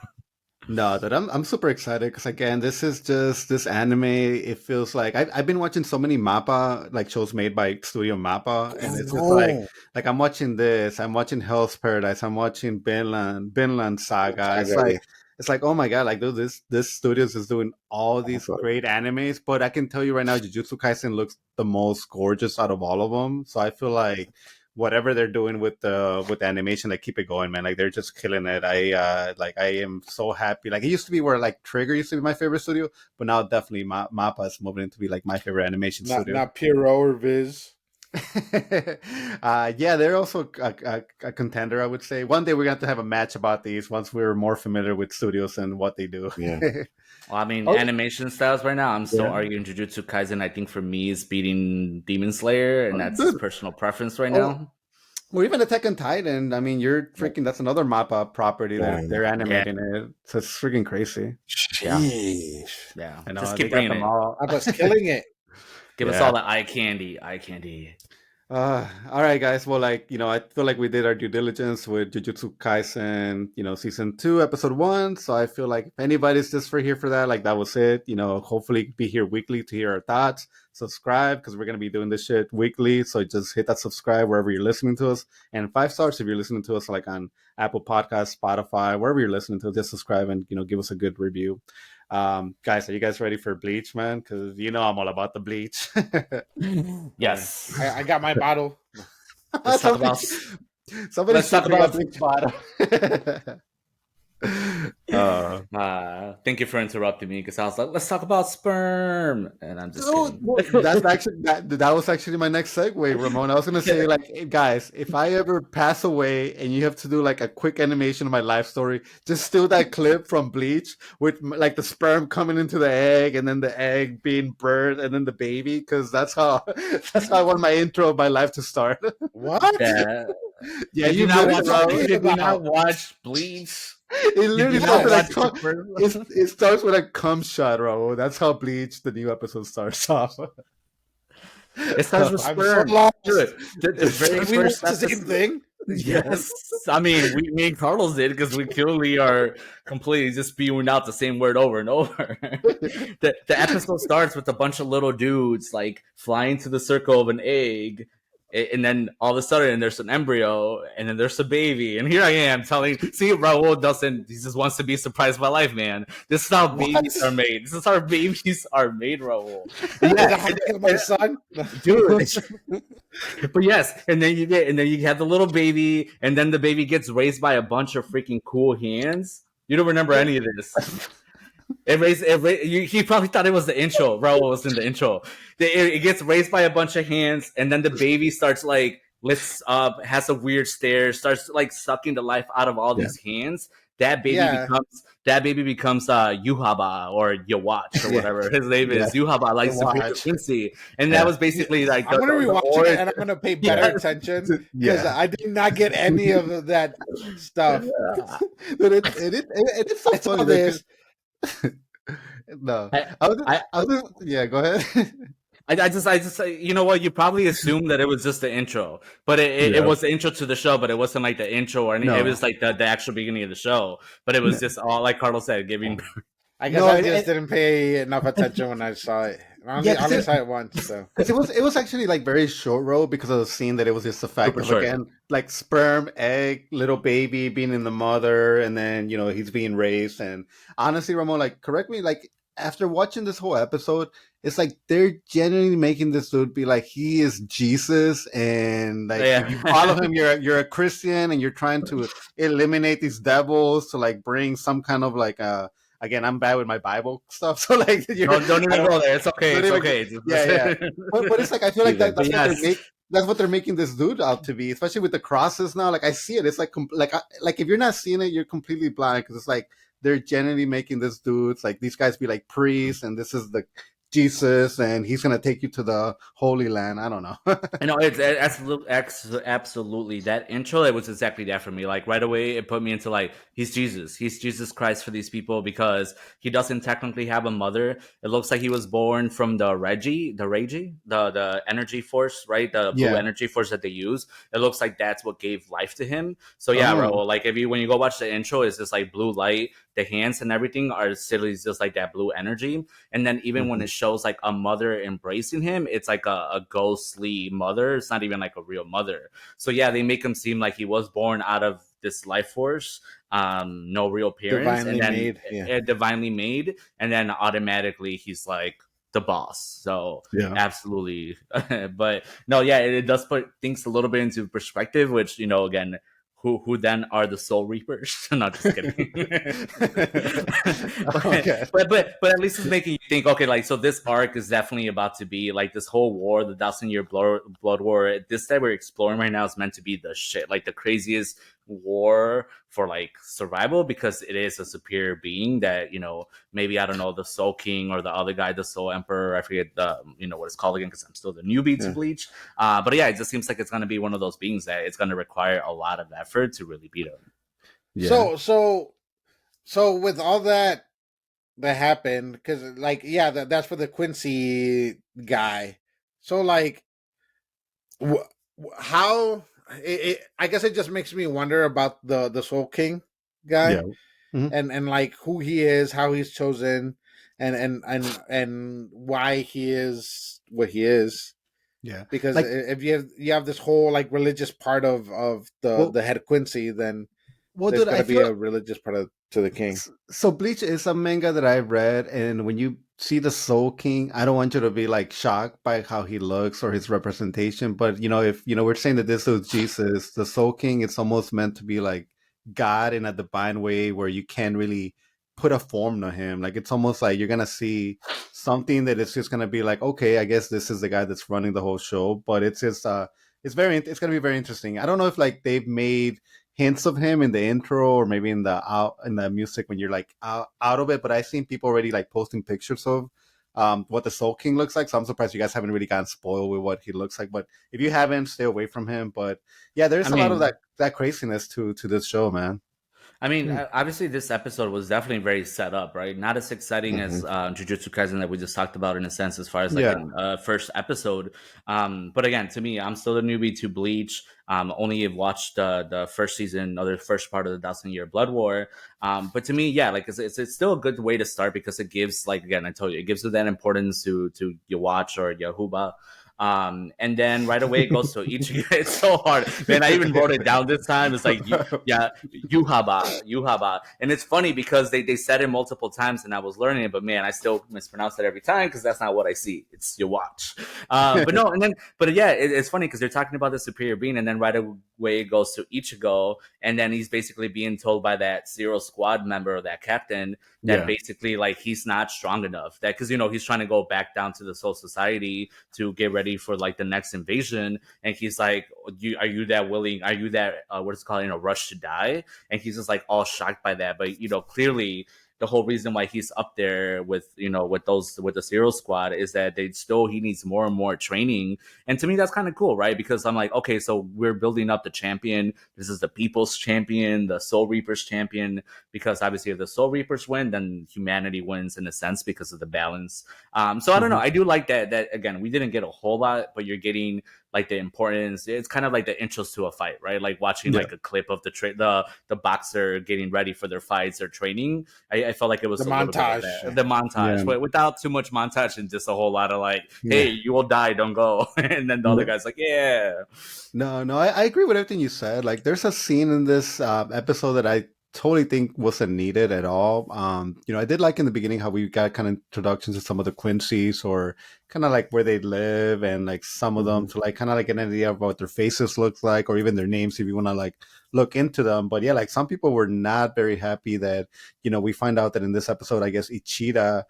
No, that I'm super excited because again, this is just this anime. It feels like I've been watching so many MAPPA like shows made by Studio MAPPA, and it's just like I'm watching this, I'm watching Hell's Paradise, I'm watching Vinland Saga. It's like oh my god, like dude, this studios is doing all these great animes, but I can tell you right now, Jujutsu Kaisen looks the most gorgeous out of all of them. So I feel like whatever they're doing with animation, like keep it going, man. Like they're just killing it. I am so happy. Like it used to be where like Trigger used to be my favorite studio, but now definitely MAPPA is moving into be like my favorite animation studio. Not Pierrot or Viz. Yeah, they're also a contender, I would say. One day we're going to have a match about these once we're more familiar with studios and what they do. Yeah. Well, I mean, animation styles right now, I'm still arguing Jujutsu Kaisen. I think for me is beating Demon Slayer, and that's personal preference right now. Or even Attack on Titan. I mean, you're freaking, that's another MAPPA property that they're animating it. So it's freaking crazy. Yeah. I know, just keep bringing it. MAPPA's killing it. Give us all the eye candy. All right, guys. Well, like, you know, I feel like we did our due diligence with Jujutsu Kaisen, you know, season 2, episode 1. So I feel like if anybody's just here for that, like that was it. You know, hopefully be here weekly to hear our thoughts. Subscribe because we're going to be doing this shit weekly. So just hit that subscribe wherever you're listening to us. And 5 stars if you're listening to us like on Apple Podcasts, Spotify, wherever you're listening to us, just subscribe and, you know, give us a good review. Guys, are you guys ready for Bleach, man? Because you know I'm all about the Bleach. Yes. I got my bottle. Let's talk about Bleach bottle. Thank you for interrupting me because I was like, let's talk about sperm, and I'm just kidding. That's actually that was actually my next segue, Ramon. I was gonna say, like, hey, guys, if I ever pass away and you have to do like a quick animation of my life story, just steal that clip from Bleach with like the sperm coming into the egg and then the egg being birthed and then the baby, because that's how I want my intro of my life to start. What? Yeah, you not watch Bleach? It literally You starts with watch a the first it starts with a cum shot, Raul. That's how Bleach, the new episode, starts off. It starts with I'm so sperm. lost. Dude, the very Did we watch first the same episode. thing? Yes, I mean, me and Carlos did because we clearly are completely just spewing out the same word over and over. The episode starts with a bunch of little dudes like flying to the circle of an egg, and then all of a sudden there's an embryo, and then there's a baby, and here I am see, Raul doesn't. He just wants to be surprised by life, man. This is how babies are made. This is how babies are made, Raul. Yeah, my son, dude. But yes, and then you have the little baby, and then the baby gets raised by a bunch of freaking cool hands. You don't remember any of this. He probably thought it was the intro. Raul was in the intro. It gets raised by a bunch of hands, and then the baby starts like lifts up, has a weird stare, starts like sucking the life out of all these hands. That baby becomes Yuhaba or Yawatch or whatever his name is. Yuhaba, like Superior Quincy, and that was basically like I'm gonna rewatch it and I'm gonna pay better attention because I did not get any of that stuff. But it's so funny. This. No, I was yeah. Go ahead. I just you know what, you probably assumed that it was just the intro, but it was the intro to the show, but it wasn't like the intro or anything. No. It was like the actual beginning of the show, but it was just all like Carlos said, giving. I guess I just didn't pay enough attention when I saw it. I only saw it once, so because it was actually like very short row because of the scene that it was just the fact of again like sperm, egg, little baby being in the mother, and then he's being raised. And honestly, Ramon, like correct me, like after watching this whole episode, it's like they're genuinely making this dude be like he is Jesus, and like if you follow him, you're a Christian, and you're trying to eliminate these devils to like bring some kind of like again, I'm bad with my Bible stuff, so like don't even go there. It's okay. It's okay. Yeah. But it's like I feel like that's what they're making this dude out to be, especially with the crosses now. Like I see it. It's like if you're not seeing it, you're completely blind because it's like they're generally making this dudes like these guys be like priests, and this is the Jesus, and he's gonna take you to the Holy Land. I don't know. I know it's absolutely that intro. It was exactly that for me. Like right away, it put me into like he's Jesus Christ for these people because he doesn't technically have a mother. It looks like he was born from the Regi, the energy force, right? The blue energy force that they use. It looks like that's what gave life to him. So yeah, Raul, like when you go watch the intro, it's just like blue light. The hands and everything are still just like that blue energy, and then even when it shows like a mother embracing him, it's like a ghostly mother. It's not even like a real mother. So yeah, they make him seem like he was born out of this life force, no real parents, divinely made, and then automatically he's like the boss. So absolutely. But no, it does put things a little bit into perspective, which again, who then are the Soul Reapers? Not just kidding. but at least it's making you think. Okay, like so, this arc is definitely about to be like this whole war, the 1,000-year blood war. This that we're exploring right now is meant to be the shit, like the craziest war for like survival because it is a superior being that maybe I don't know the Soul King or the other guy, the Soul Emperor. I forget the what it's called again because I'm still the newbie to Bleach. But yeah, it just seems like it's going to be one of those beings that it's going to require a lot of effort to really beat him. Yeah. So with all that happened, because like that's for the Quincy guy. So like, how? I guess it just makes me wonder about the Soul King guy, and like who he is, how he's chosen, and why he is what he is. Yeah, because like, if you have this whole like religious part of the head Quincy, then there's got to be a religious part to the king. So Bleach is a manga that I've read, and when you see the Soul King, I don't want you to be like shocked by how he looks or his representation. But if we're saying that this is Jesus, the Soul King, it's almost meant to be like God in a divine way where you can't really put a form to him. Like it's almost like you're gonna see something that it's just gonna be like, okay, I guess this is the guy that's running the whole show. But it's just it's gonna be very interesting. I don't know if like they've made hints of him in the intro or maybe in the music when you're like out of it, but I've seen people already like posting pictures of what the Soul King looks like, so I'm surprised you guys haven't really gotten spoiled with what he looks like. But if you haven't, stay away from him. But yeah, there's a lot of that craziness to this show, man. I mean, obviously, this episode was definitely very set up, right? Not as exciting as Jujutsu Kaisen that we just talked about in a sense, as far as like Yeah. a first episode. But again, to me, I'm still a newbie to Bleach. Only have watched the first season or the first part of the 1,000 Year Blood War. But to me, yeah, like it's still a good way to start because it gives, like, again, I told you, it gives you that importance to your watch or Yahuba. And then right away it goes to Ichigo. It's so hard, man. I even wrote it down this time. It's like, yeah, Yuhaba. And it's funny because they said it multiple times and I was learning it, but man, I still mispronounce it every time because that's not what I see. It's your watch. But no, but yeah, it's funny because they're talking about the superior being, and then right away it goes to Ichigo, and then he's basically being told by that Zero Squad member or that captain that basically like he's not strong enough. That because he's trying to go back down to the Soul Society to get ready for like the next invasion, and he's like, are you that willing? Are you that what's it called, in a rush to die? And he's just like all shocked by that. But clearly the whole reason why he's up there with with the Zero Squad is that he needs more and more training. And to me that's kind of cool, right? Because I'm like, okay, so we're building up the champion. This is the people's champion, the Soul Reapers champion, because obviously if the Soul Reapers win, then humanity wins in a sense because of the balance. So I don't know. I do like that again, we didn't get a whole lot, but you're getting like the importance. It's kind of like the intros to a fight, right? Like watching like a clip of the boxer getting ready for their fights or training. I felt like it was The a little bit of montage. that. The montage, but without too much montage and just a whole lot of like, Yeah. hey, you will die, don't go. And then the other guy's like, yeah. No, I agree with everything you said. Like, there's a scene in this episode that I totally think wasn't needed at all. I did like in the beginning how we got kind of introductions to some of the Quincy's, or kind of like where they live, and like some of them to like kind of like get an idea of what their faces look like, or even their names if you want to like look into them. But yeah, like some people were not very happy that we find out that in this episode, I guess Ichida,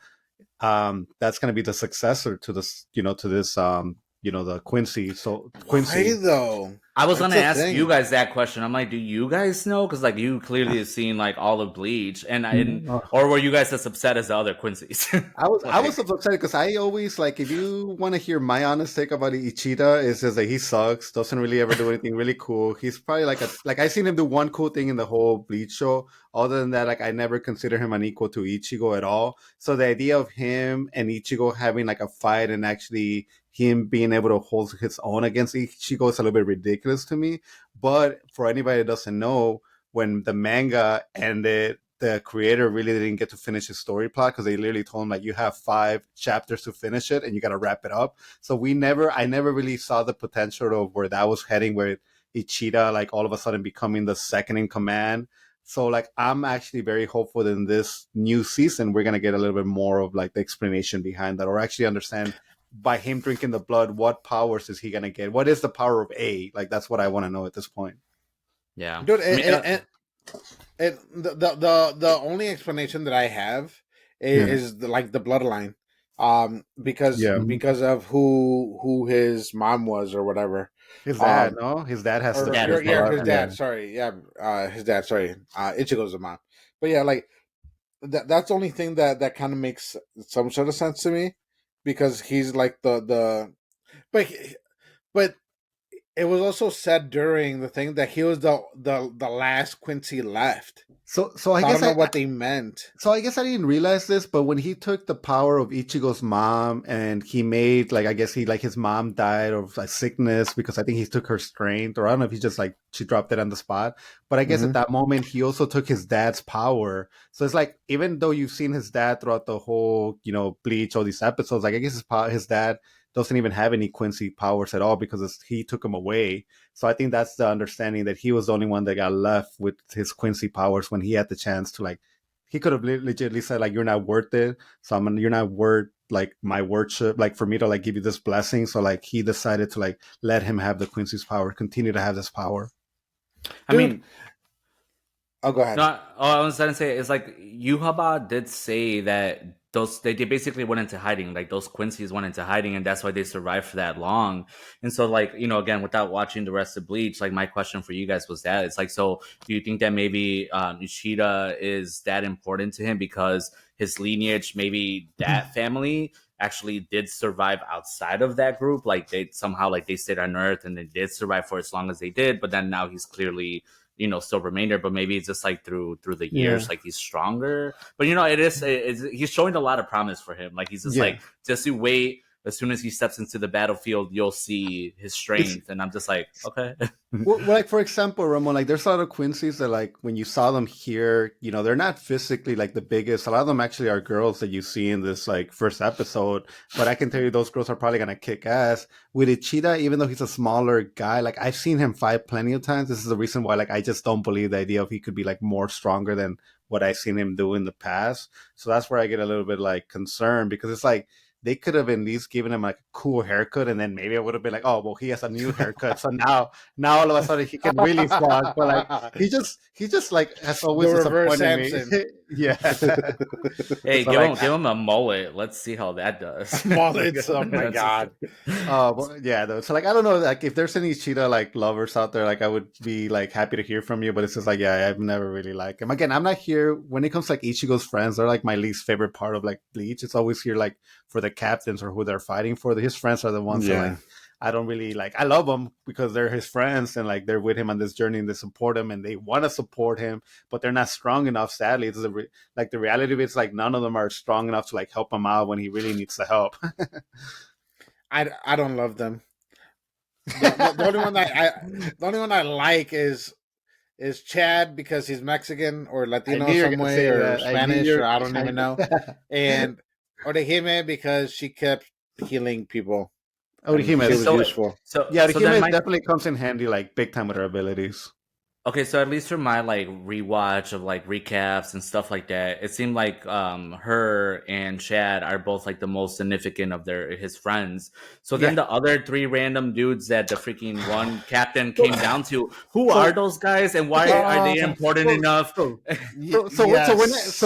that's going to be the successor to this, to this, the Quincy. So Quincy, Why though? I was That's gonna the ask thing. you guys that question. I'm like, do you guys know? Because like you clearly have seen like all of Bleach, or were you guys as upset as the other Quincy's? I was upset because I always like, if you want to hear my honest take about Ichida, is just that he sucks, doesn't really ever do anything really cool. He's probably like I seen him do one cool thing in the whole Bleach show. Other than that, like I never consider him an equal to Ichigo at all. So the idea of him and Ichigo having like a fight and actually him being able to hold his own against Ichigo is a little bit ridiculous to me. But for anybody that doesn't know, when the manga ended, the creator really didn't get to finish his story plot because they literally told him like, you have 5 chapters to finish it and you got to wrap it up. So I never really saw the potential of where that was heading, where Ichida like all of a sudden becoming the second in command. So like I'm actually very hopeful that in this new season we're gonna get a little bit more of like the explanation behind that, or actually understand by him drinking the blood what powers is he gonna get. What is the power of A? Like that's what I want to know at this point. Yeah, Dude, I mean, the only explanation that I have is like the bloodline, because of who his mom was or whatever. His dad, no, his dad has Or the dad is yeah, blood. his dad. Sorry, his dad. Sorry, Ichigo's the mom. But yeah, like that's the only thing that kind of makes some sort of sense to me, because he's like but but it was also said during the thing that he was the last Quincy left. So I I guess don't know what they meant. So I guess I didn't realize this, but when he took the power of Ichigo's mom and he made like, I guess he like his mom died of like sickness because I think he took her strength, or I don't know if he just like she dropped it on the spot. But I guess at that moment he also took his dad's power. So it's like, even though you've seen his dad throughout the whole Bleach, all these episodes, like I guess his dad doesn't even have any Quincy powers at all because he took him away. So I think that's the understanding, that he was the only one that got left with his Quincy powers when he had the chance to like, he could have legitimately said like, you're not worth it. So you're not worth like my worship, like for me to like give you this blessing. So like he decided to like let him have the Quincy's power, continue to have this power. I mean, oh, go ahead. no, all I was trying to say is like Yuhaba did say that they basically went into hiding, like those Quincy's went into hiding, and that's why they survived for that long. And so like, again, without watching the rest of Bleach, like my question for you guys was that it's like, so do you think that maybe Ishida is that important to him because his lineage, maybe that family actually did survive outside of that group, like they somehow like they stayed on Earth and they did survive for as long as they did, but then now he's clearly still remain there, but maybe it's just like through the Yeah. years, like he's stronger. But he's showing a lot of promise for him. Like he's just like, just you wait. As soon as he steps into the battlefield, you'll see his strength. And I'm just like, okay. Well, like for example, Ramon, like there's a lot of Quincy's that like when you saw them here, they're not physically like the biggest. A lot of them actually are girls that you see in this like first episode. But I can tell you those girls are probably gonna kick ass. With Ichida, even though he's a smaller guy, like I've seen him fight plenty of times. This is the reason why like I just don't believe the idea of he could be like more stronger than what I've seen him do in the past. So that's where I get a little bit like concerned, because it's like they could have at least given him like a cool haircut, and then maybe I would have been like, oh well, he has a new haircut, so now all of a sudden he can really fuck. But like he just like has always The reverse disappointed me. Yeah. Hey, So, give him a mullet. Let's see how that does. Mullets, oh my god. Well, yeah, though. So like I don't know, like if there's any cheetah like lovers out there, like I would be like happy to hear from you. But it's just like, yeah, I've never really liked him. Again, I'm not here when it comes to like Ichigo's friends. They're like my least favorite part of like Bleach. It's always here like for the captains or who they're fighting for. His friends are the ones that like I don't really like. I love them because they're his friends and like they're with him on this journey and they support him and they want to support him, but they're not strong enough. Sadly, it's like the reality of it's like none of them are strong enough to like help him out when he really needs the help. I don't love them. The only one I like is Chad because he's Mexican or Latino some way or Spanish or I don't even know, and Orihime because she kept healing people. Orihime was useful. Orihime definitely comes in handy like big time with her abilities. Okay, so at least for my like rewatch of like recaps and stuff like that, it seemed like her and Chad are both like the most significant of his friends. So then the other three random dudes that the freaking one captain came down to, who are those guys and why are they important enough? So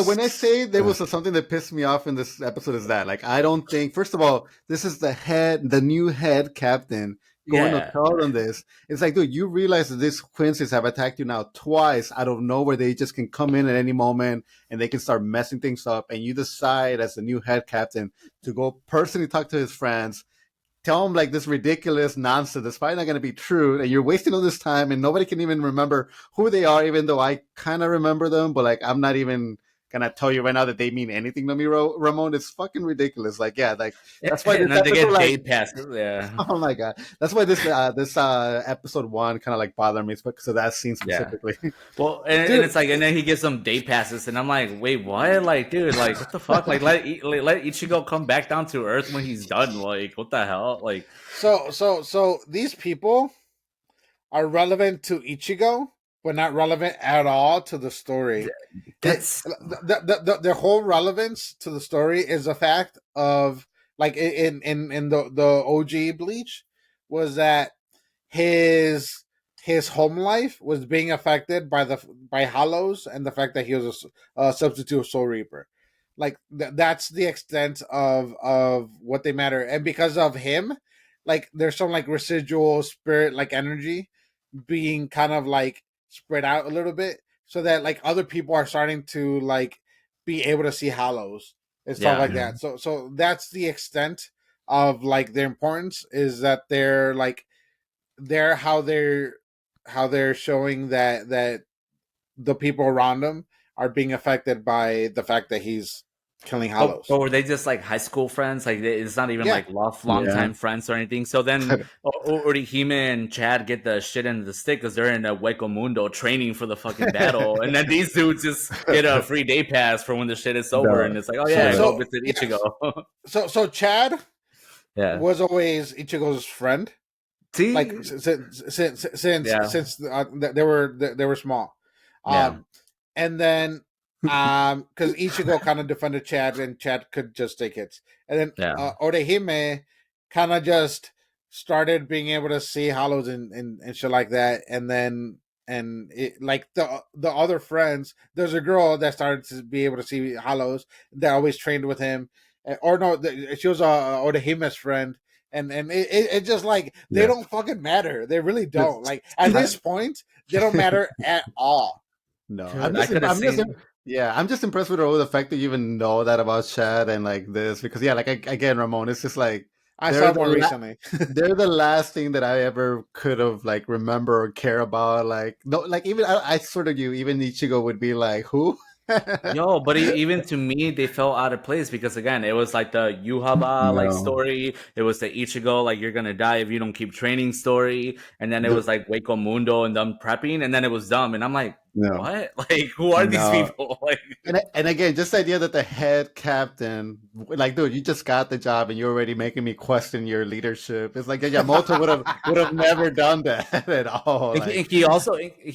when I say there was something that pissed me off in this episode is that like I don't think, first of all, this is the new head captain going to tell them this. It's like, dude, you realize that these Quincy's have attacked you now twice out of nowhere. They just can come in at any moment and they can start messing things up. And you decide as the new head captain to go personally talk to his friends, tell them like this ridiculous nonsense that's probably not going to be true. And you're wasting all this time and nobody can even remember who they are, even though I kind of remember them. But like, I'm not even gonna tell you right now that they mean anything to me, Ramon. It's fucking ridiculous. Like, yeah, like that's why they get day passes. Yeah. Oh my god, that's why this episode 1 kind of like bothered me because of that scene specifically. Yeah. Well, and it's like, and then he gives them day passes, and I'm like, wait, what? Like, dude, like, what the fuck? Like, let Ichigo come back down to earth when he's done. Like, what the hell? Like, so these people are relevant to Ichigo, but not relevant at all to the story. That's the whole relevance to the story is the fact of like in the OG Bleach was that his home life was being affected by Hollows and the fact that he was a substitute Soul Reaper. Like that's the extent of what they matter, and because of him, like there's some like residual spirit like energy being kind of like spread out a little bit so that like other people are starting to like be able to see Hollows and stuff like that. So that's the extent of like their importance, is that they're how they're showing that the people around them are being affected by the fact that he's killing Hollows. But were they just like high school friends? Like it's not even like long time friends or anything. So then Orihime and Chad get the shit into the stick because they're in a Hueco Mundo training for the fucking battle, and then these dudes just get a free day pass for when the shit is over, and it's like, oh yeah, go visit Ichigo. So Chad was always Ichigo's friend. See, like since they were small, and then because Ichigo kind of defended Chad and Chad could just take hits, and then Orihime kind of just started being able to see Hollows and shit like that, and then like the other friends, there's a girl that started to be able to see Hollows that always trained with him, or no, she was Orihime's friend. And it just like they don't fucking matter. They really don't. Like at this point, they don't matter at all. No, I'm just impressed with the fact that you even know that about Chad and like this, because like again, Ramon, it's just like I they're saw it the more la- recently. they're the last thing that I ever could have like remember or care about. Like no, like even I sort of you even Ichigo would be like who. Yo, but even to me, they felt out of place because again, it was like the Yuhaba like No, story. It was the Ichigo like you're gonna die if you don't keep training story, and then it the, was like Waco Mundo and them prepping, and then it was dumb, and I'm like, no, what? Like, who are these no. people? Like, And again, just the idea that the head captain, like, dude, you just got the job and you're already making me question your leadership. It's like Yamamoto would have never done that at all. and Like, he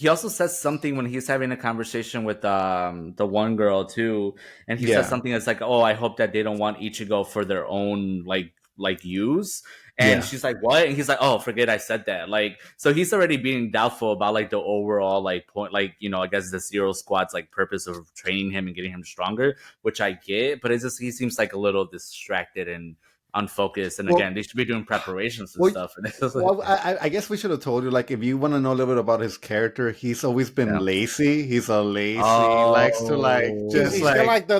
also says something when he's having a conversation with the one girl too, and he says yeah, something that's like, "Oh, I hope that they don't want Ichigo for their own like use." And yeah, she's like, "What?" And he's like, "Oh, forget I said that." Like, so he's already being doubtful about like the overall like point, like I guess the Zero Squad's like purpose of training him and getting him stronger, which I get, but it's just he seems like a little distracted and unfocused. And well, again, they should be doing preparations and well, stuff. And it's just like, well, I guess we should have told you, like, if you want to know a little bit about his character, he's always been yeah. lazy. He's a lazy, likes to like Oh, just He's kind of like like the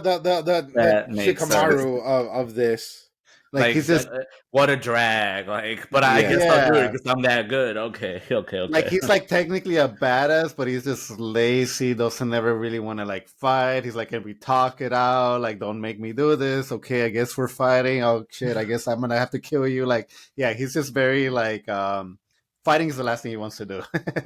that makes sense. Shikamaru of this. like Like, he's just what a drag. Like, but I yeah. guess I'll do it Yeah. because I'm that good. Okay, okay, Like okay. he's like technically a badass, but he's just lazy. Doesn't ever really want to like fight. He's like, can we talk it out? Like, don't make me do this. Okay, I guess we're fighting. Oh shit, I guess I'm gonna have to kill you. Like, yeah, he's just very like fighting is the last thing he wants to do.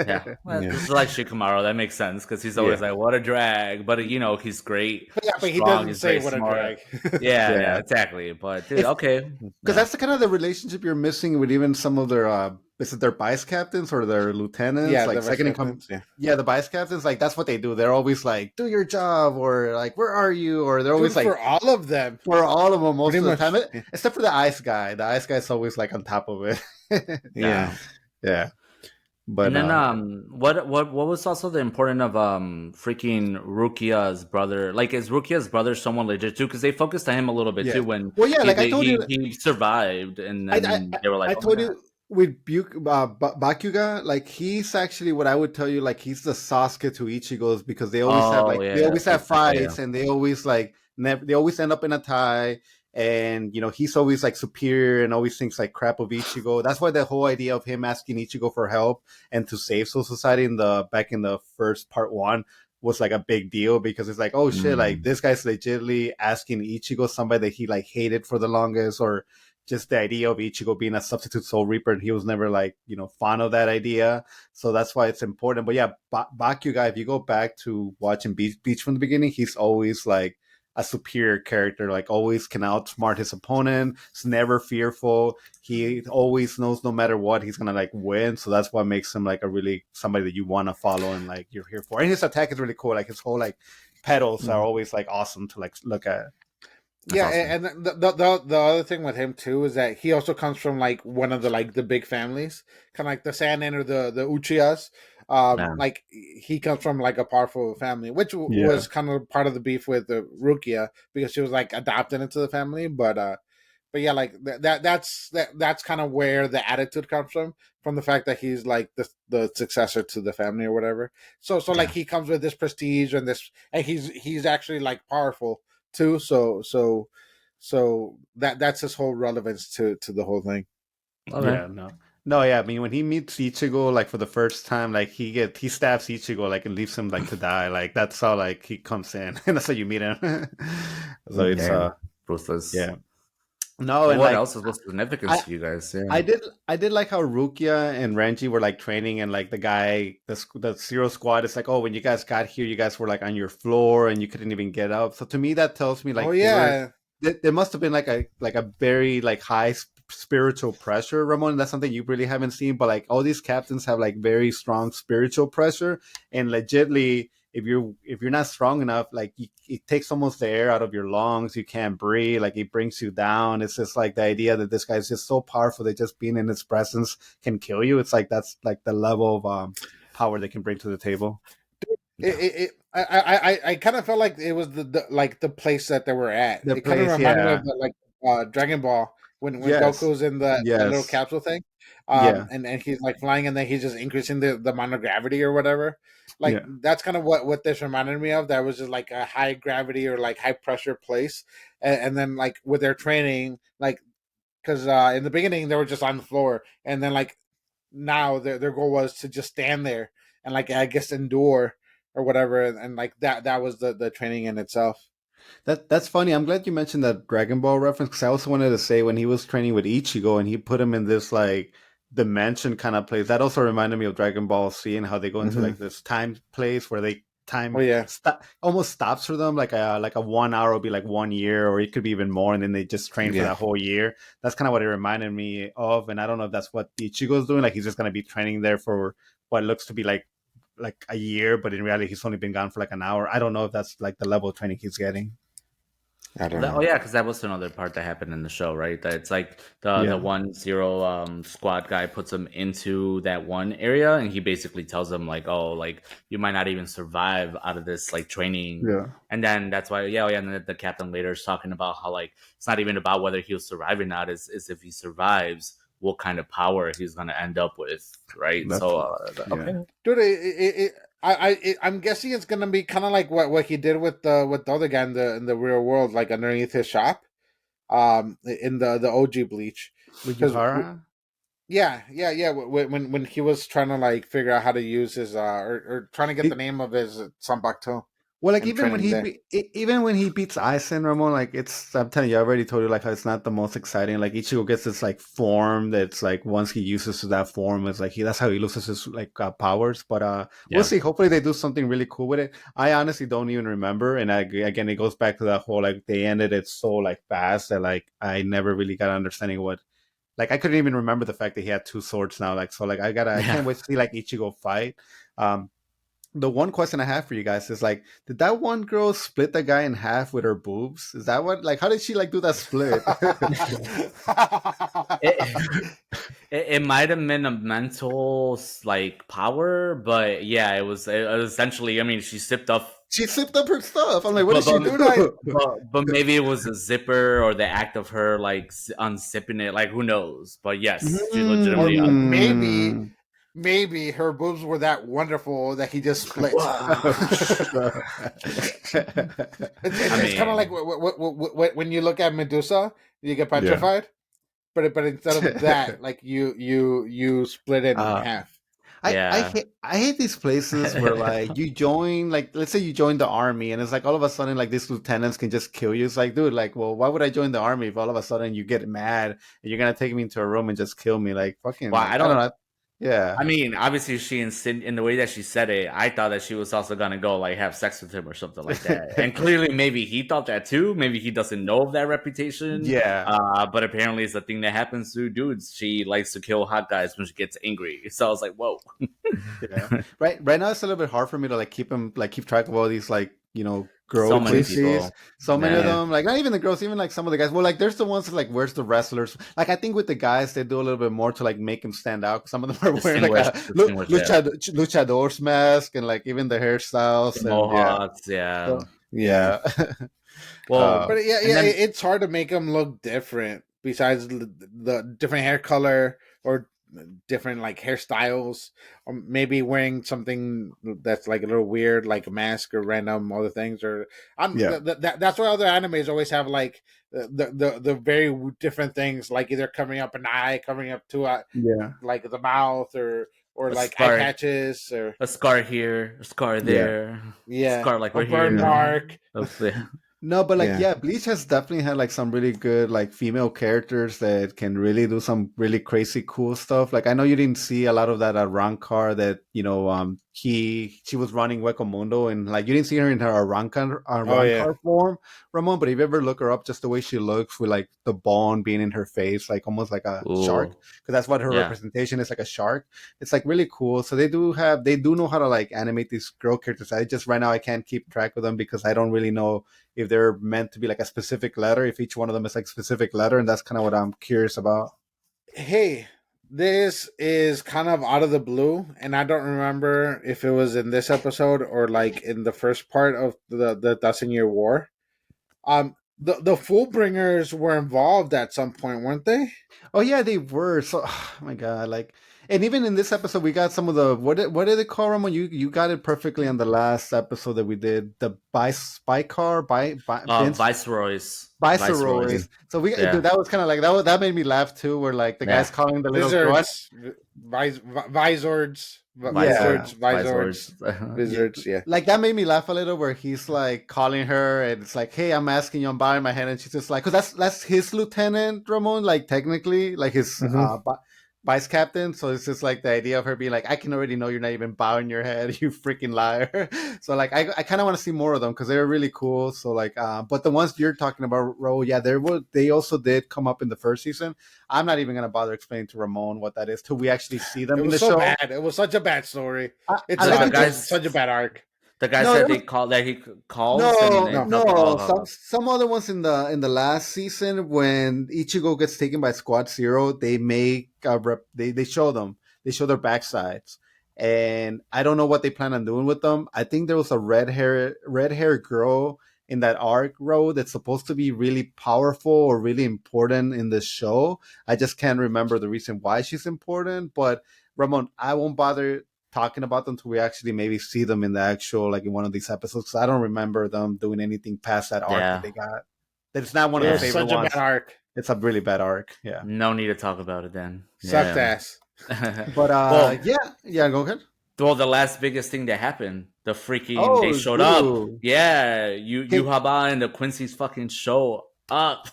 Yeah, well, Yeah, this is like Shikamaru. That makes sense because he's always Yeah, like, what a drag. But he's great, but yeah, but he strong. doesn't He's say very what a smart. drag. Yeah, yeah, yeah. exactly. But dude, It's okay, because yeah. that's the kind of the relationship you're missing with even some of their is it their vice captains or their lieutenants, Yeah, like the vice second in command. captains. Yeah, Yeah, the vice captains, like that's what they do. They're always like, "Do your job," or like, "Where are you?" Or they're always dude, like, for all of them, for all of them most pretty of the time, much. Yeah, except for the ice guy. The ice guy's always like on top of it. yeah. Yeah. Yeah, And but then what was also the important of freaking Rukia's brother? Like, is Rukia's brother someone legit too? Because they focused on him a little bit yeah. too when Well, yeah, he like I they, told you, he survived, and I I, then they were like, I "Oh my told god, you with Bakuga, like he's actually what I would tell you, like he's the Sasuke to Ichigo's because oh they yeah, always have he's like yeah, fights and they always like they always end up in a tie. And he's always like superior and always thinks like crap of Ichigo. That's why the whole idea of him asking Ichigo for help and to save Soul Society back in the first part one was like a big deal because it's like, oh shit, like mm, this guy's legitimately asking Ichigo, somebody that he like hated for the longest, or just the idea of Ichigo being a substitute Soul Reaper, and he was never like fond of that idea. So that's why it's important. But yeah, Bakuga, if you go back to watching Beach from the beginning, he's always like a superior character, like always can outsmart his opponent. He's never fearful. He always knows no matter what he's gonna like win. So that's what makes him like a really somebody that you want to follow and like you're here for. And his attack is really cool. Like his whole like pedals are always like awesome to like look at. that's Yeah, awesome." and the other thing with him too is that he also comes from like one of the big families, kind of like the Sanin or the Uchiyas. Yeah, Like he comes from like a powerful family, which Yeah. was kind of part of the beef with the Rukia because she was like adopted into the family. But yeah, like that's kind of where the attitude comes from the fact that he's like the successor to the family or whatever. So like yeah. he comes with this prestige and this, and he's actually like powerful too. So that's his whole relevance to the whole thing. Okay. Yeah, no, yeah. I mean, when he meets Ichigo, like for the first time, like he stabs Ichigo, like and leaves him like to die. Like that's how like he comes in, and that's how you meet him. So it's Damn, ruthless. yeah, no, But and what like else is what's significance I to you guys? Yeah. I did like how Rukia and Renji were like training, and like the guy the Zero Squad is like, oh, when you guys got here, you guys were like on your floor and you couldn't even get up. So to me, that tells me Oh like yeah, there must have been like a very like high spiritual pressure, Ramon. That's something you really haven't seen, but like all these captains have like very strong spiritual pressure, and legitly, if you're not strong enough, like it takes almost the air out of your lungs. You can't breathe. Like it brings you down. It's just like the idea that this guy's just so powerful that just being in his presence can kill you. It's like that's like the level of power they can bring to the table. Yeah. I kind of felt like it was the like the place that they were at. The It kind of place, reminded me yeah, of like Dragon Ball when yes, Goku's in the little yes, capsule thing, yeah, and he's like flying, and then he's just increasing the amount of gravity or whatever. Like yeah. that's kind of what this reminded me of. That was just like a high gravity or like high pressure place, and then like with their training, like because in the beginning they were just on the floor, and then like now their goal was to just stand there and like I guess endure or whatever, and like that was the training in itself. That's funny. I'm glad you mentioned that Dragon Ball reference because I also wanted to say when he was training with Ichigo and he put him in this like dimension kind of place. That also reminded me of Dragon Ball Z and how they go into Mm-hmm. like this time place where they Oh time yeah, almost stops for them. Like a 1 hour will be like 1 year, or it could be even more, and then they just train for yeah. that whole year. That's kind of what it reminded me of, and I don't know if that's what Ichigo's doing. Like he's just gonna be training there for what looks to be like a year, but in reality he's only been gone for like an hour. I don't know if that's like the level of training he's getting. I don't Oh know. yeah, because that was another part that happened in the show, right? That it's like the Yeah. 1-0 squad guy puts him into that one area, and he basically tells him like, "Oh, like you might not even survive out of this like training." Yeah. And then that's why, yeah, oh, yeah. And the captain later is talking about how like it's not even about whether he'll survive or not; is if he survives, what kind of power he's gonna end up with, right? That's So, yeah. okay, Dude, I'm guessing it's gonna be kind of like what he did with the other guy in the real world, like underneath his shop, in the OG Bleach, With because Yuhara? yeah. When he was trying to like figure out how to use his or trying to get the It, name of his Sanbakuto well, like and even when training there. even when he beats Aizen Ramon, like it's I'm telling you, I already told you like how it's not the most exciting. Like Ichigo gets this like form that's like once he uses that form, it's like that's how he loses his like powers. But we'll yeah, see. Hopefully they do something really cool with it. I honestly don't even remember, and again it goes back to that whole like they ended it so like fast that like I never really got an understanding of what like I couldn't even remember the fact that he had two swords now. Like so, like I yeah. can't wait to see like Ichigo fight. Um, the one question I have for you guys is like, did that one girl split the guy in half with her boobs? Is that what like how did she like do that split? It, it might have been a mental like power, but yeah, it was essentially. I mean, she sipped off, She zipped up her stuff. I'm like, what did but she but, Dude, I do? but maybe it was a zipper or the act of her like unzipping it. Like who knows? But yes, she or legitimately maybe Mm. maybe her boobs were that wonderful that he just split. I It's kind of like mean, when you look at Medusa, you get Yeah. petrified, but instead of that, like you split it in Uh, half. yeah, I hate these places where like you join like let's say you join the army and it's like all of a sudden like these lieutenants can just kill you. It's like dude like well why would I join the army if all of a sudden you get mad and you're gonna take me into a room and just kill me like fucking well, like I I don't don't. know yeah I mean, obviously, in the way that she said it, I thought that she was also gonna go like have sex with him or something like that. And clearly, maybe he thought that too. Maybe he doesn't know of that reputation. yeah But apparently, it's a thing that happens to dudes. She likes to kill hot guys when she gets angry. So I was like, whoa. yeah right now it's a little bit hard for me to like keep track of all these like girl So many cliches people. so many of Yeah. Yeah, them like not even the girls even like some of the guys well like there's the ones that, like where's the wrestlers like I think with the guys they do a little bit more to like make them stand out some of them are wearing like a Yeah. luchador's mask and like even the The hairstyles and yeah Mohawks, yeah. so yeah. yeah Well, But and then it's hard to make them look different. Besides the different hair color or different like hairstyles, or maybe wearing something that's like a little weird, like a mask or random other things. Or yeah that's why other animes always have like the very different things, like either covering up an eye, covering up two eye, yeah like the mouth, or a like eye scar, patches, or a scar here, a scar yeah there, yeah, scar like a we're burn yeah here. mark. Yeah. No, but like Yeah. yeah, Bleach has definitely had like some really good like female characters that can really do some really crazy cool stuff. Like I know you didn't see a lot of that at Rankar that she was running Mundo and like you didn't see her in her Oh yeah. Rankar form, Ramon. But if you ever look her up, just the way she looks with like the bone being in her face, like almost like a shark, Ooh, because that's what her yeah. representation is like a shark. It's like really cool. So they do know how to like animate these girl characters. I just right now I can't keep track of them because I don't really know if they're meant to be like a specific letter, if each one of them is like specific letter, and that's kind of what I'm curious about. Hey, this is kind of out of the blue, and I don't remember if it was in this episode or like in the first part of the Dozen-Year War. The Fullbringers were involved at some point, weren't they? Oh yeah, they were. So oh my god, like And even in this episode, we got some of the what did it call, Ramon? You got it perfectly on the last episode that we did. The spy car, Viceroys. Viceroys. So Yeah. dude, that was kind of like that made me laugh too. Where like the guy's calling the little girl. Vizords. Wizards, yeah. Like that made me laugh a little where he's like calling her and it's like, hey, I'm asking you, I'm bowing my head, and she's just like, because that's his lieutenant, Ramon, like technically, like his vice captain. So it's just like the idea of her being like, I can already know you're not even bowing your head, you freaking liar. So like I kind of want to see more of them because they're really cool. So like but the ones you're talking about, Ro, yeah, they also did come up in the first season. I'm not even gonna bother explaining to Ramon what that is till we actually see them in the show. Bad. It was such a bad story. It's such a bad arc. The guys that he calls. Some other ones in the last season when Ichigo gets taken by Squad Zero, they make they show their backsides, and I don't know what they plan on doing with them. I think there was a red hair girl in that arc road that's supposed to be really powerful or really important in the show. I just can't remember the reason why she's important. But Ramon, I won't bother talking about them until we actually maybe see them in the actual, like in one of these episodes. I don't remember them doing anything past that arc that they got. It's not one of the favorite ones. It's such a bad arc. It's a really bad arc. Yeah. No need to talk about it then. Sucked ass. But yeah, go ahead. Well, the last biggest thing that happened, the freaking they showed up. Yeah, Yuhaba and the Quincy's fucking show up.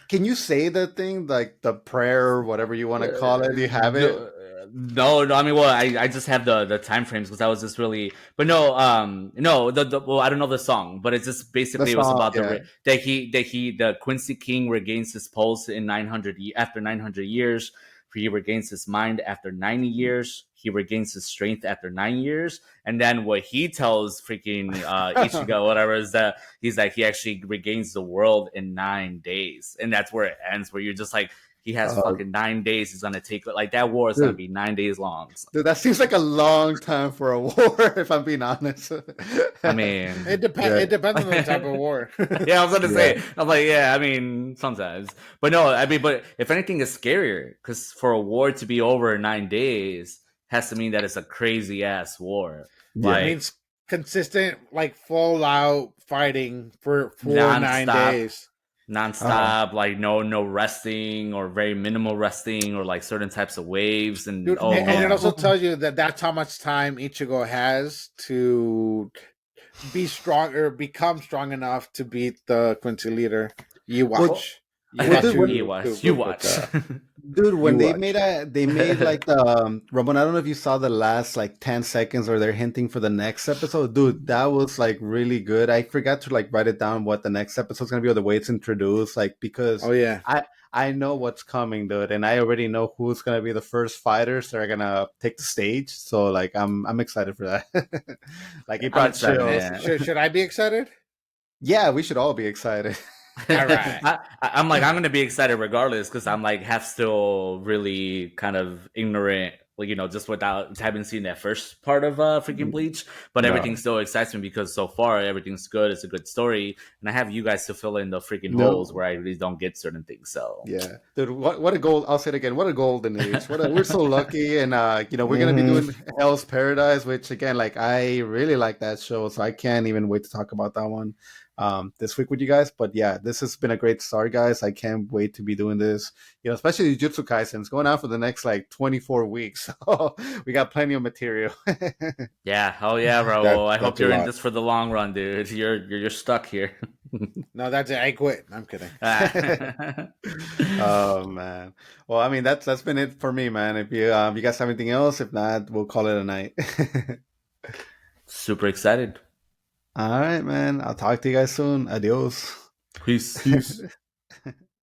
Can you say the thing, like the prayer or whatever you want to call it? Do you have it? No. I mean, well, I just have the time frames because I was just really, but no, well, I don't know the song, but it's just basically it was about that the Quincy King regains his pulse in 900 after 900 years. He regains his mind after 90 years. He regains his strength after 9 years. And then what he tells freaking Ichigo, whatever, is that he's like, he actually regains the world in 9 days. And that's where it ends, where you're just like, he has fucking 9 days. He's going to take it. Like, that war is going to be 9 days long. So. Dude, that seems like a long time for a war, if I'm being honest. I mean... It depends on the type of war. Yeah, I was going to say. I'm like, yeah, I mean, sometimes. But no, I mean, but if anything is scarier, because for a war to be over in 9 days has to mean that it's a crazy-ass war. Yeah. Like, it means consistent, like, full-out fighting for 9 days. Non-stop, like no resting or very minimal resting or like certain types of waves and Dude, and it also tells you that that's how much time Ichigo has to be strong or become strong enough to beat the Quincy leader. You watch. You watch. Dude, when they made like the Ramon, I don't know if you saw the last like 10 seconds or they're hinting for the next episode. Dude, that was like really good. I forgot to like write it down what the next episode's gonna be or the way it's introduced, like because I know what's coming, dude, and I already know who's gonna be the first fighters that are gonna take the stage. So like I'm excited for that. Like it brought chills. Should I be excited? Yeah, we should all be excited. All right. I'm going to be excited regardless because I'm like half still really kind of ignorant, like, you know, just without having seen that first part of freaking Bleach. But everything still excites me because so far everything's good. It's a good story, and I have you guys to fill in the freaking holes where I really don't get certain things. So yeah, dude, what a gold! I'll say it again. What a golden age! We're so lucky, and you know, we're gonna be doing Hell's Paradise, which again, like I really like that show, so I can't even wait to talk about that one this week with you guys. But yeah, this has been a great start, guys. I can't wait to be doing this, you know, especially Jujutsu Kaisen. It's going on for the next like 24 weeks. So we got plenty of material. Yeah. Oh yeah, bro. I hope you're in this for the long run, dude. You're stuck here. No, that's it. I quit. I'm kidding. Oh man. Well, I mean that's been it for me, man. If you guys have anything else, if not, we'll call it a night. Super excited. All right, man. I'll talk to you guys soon. Adios. Peace.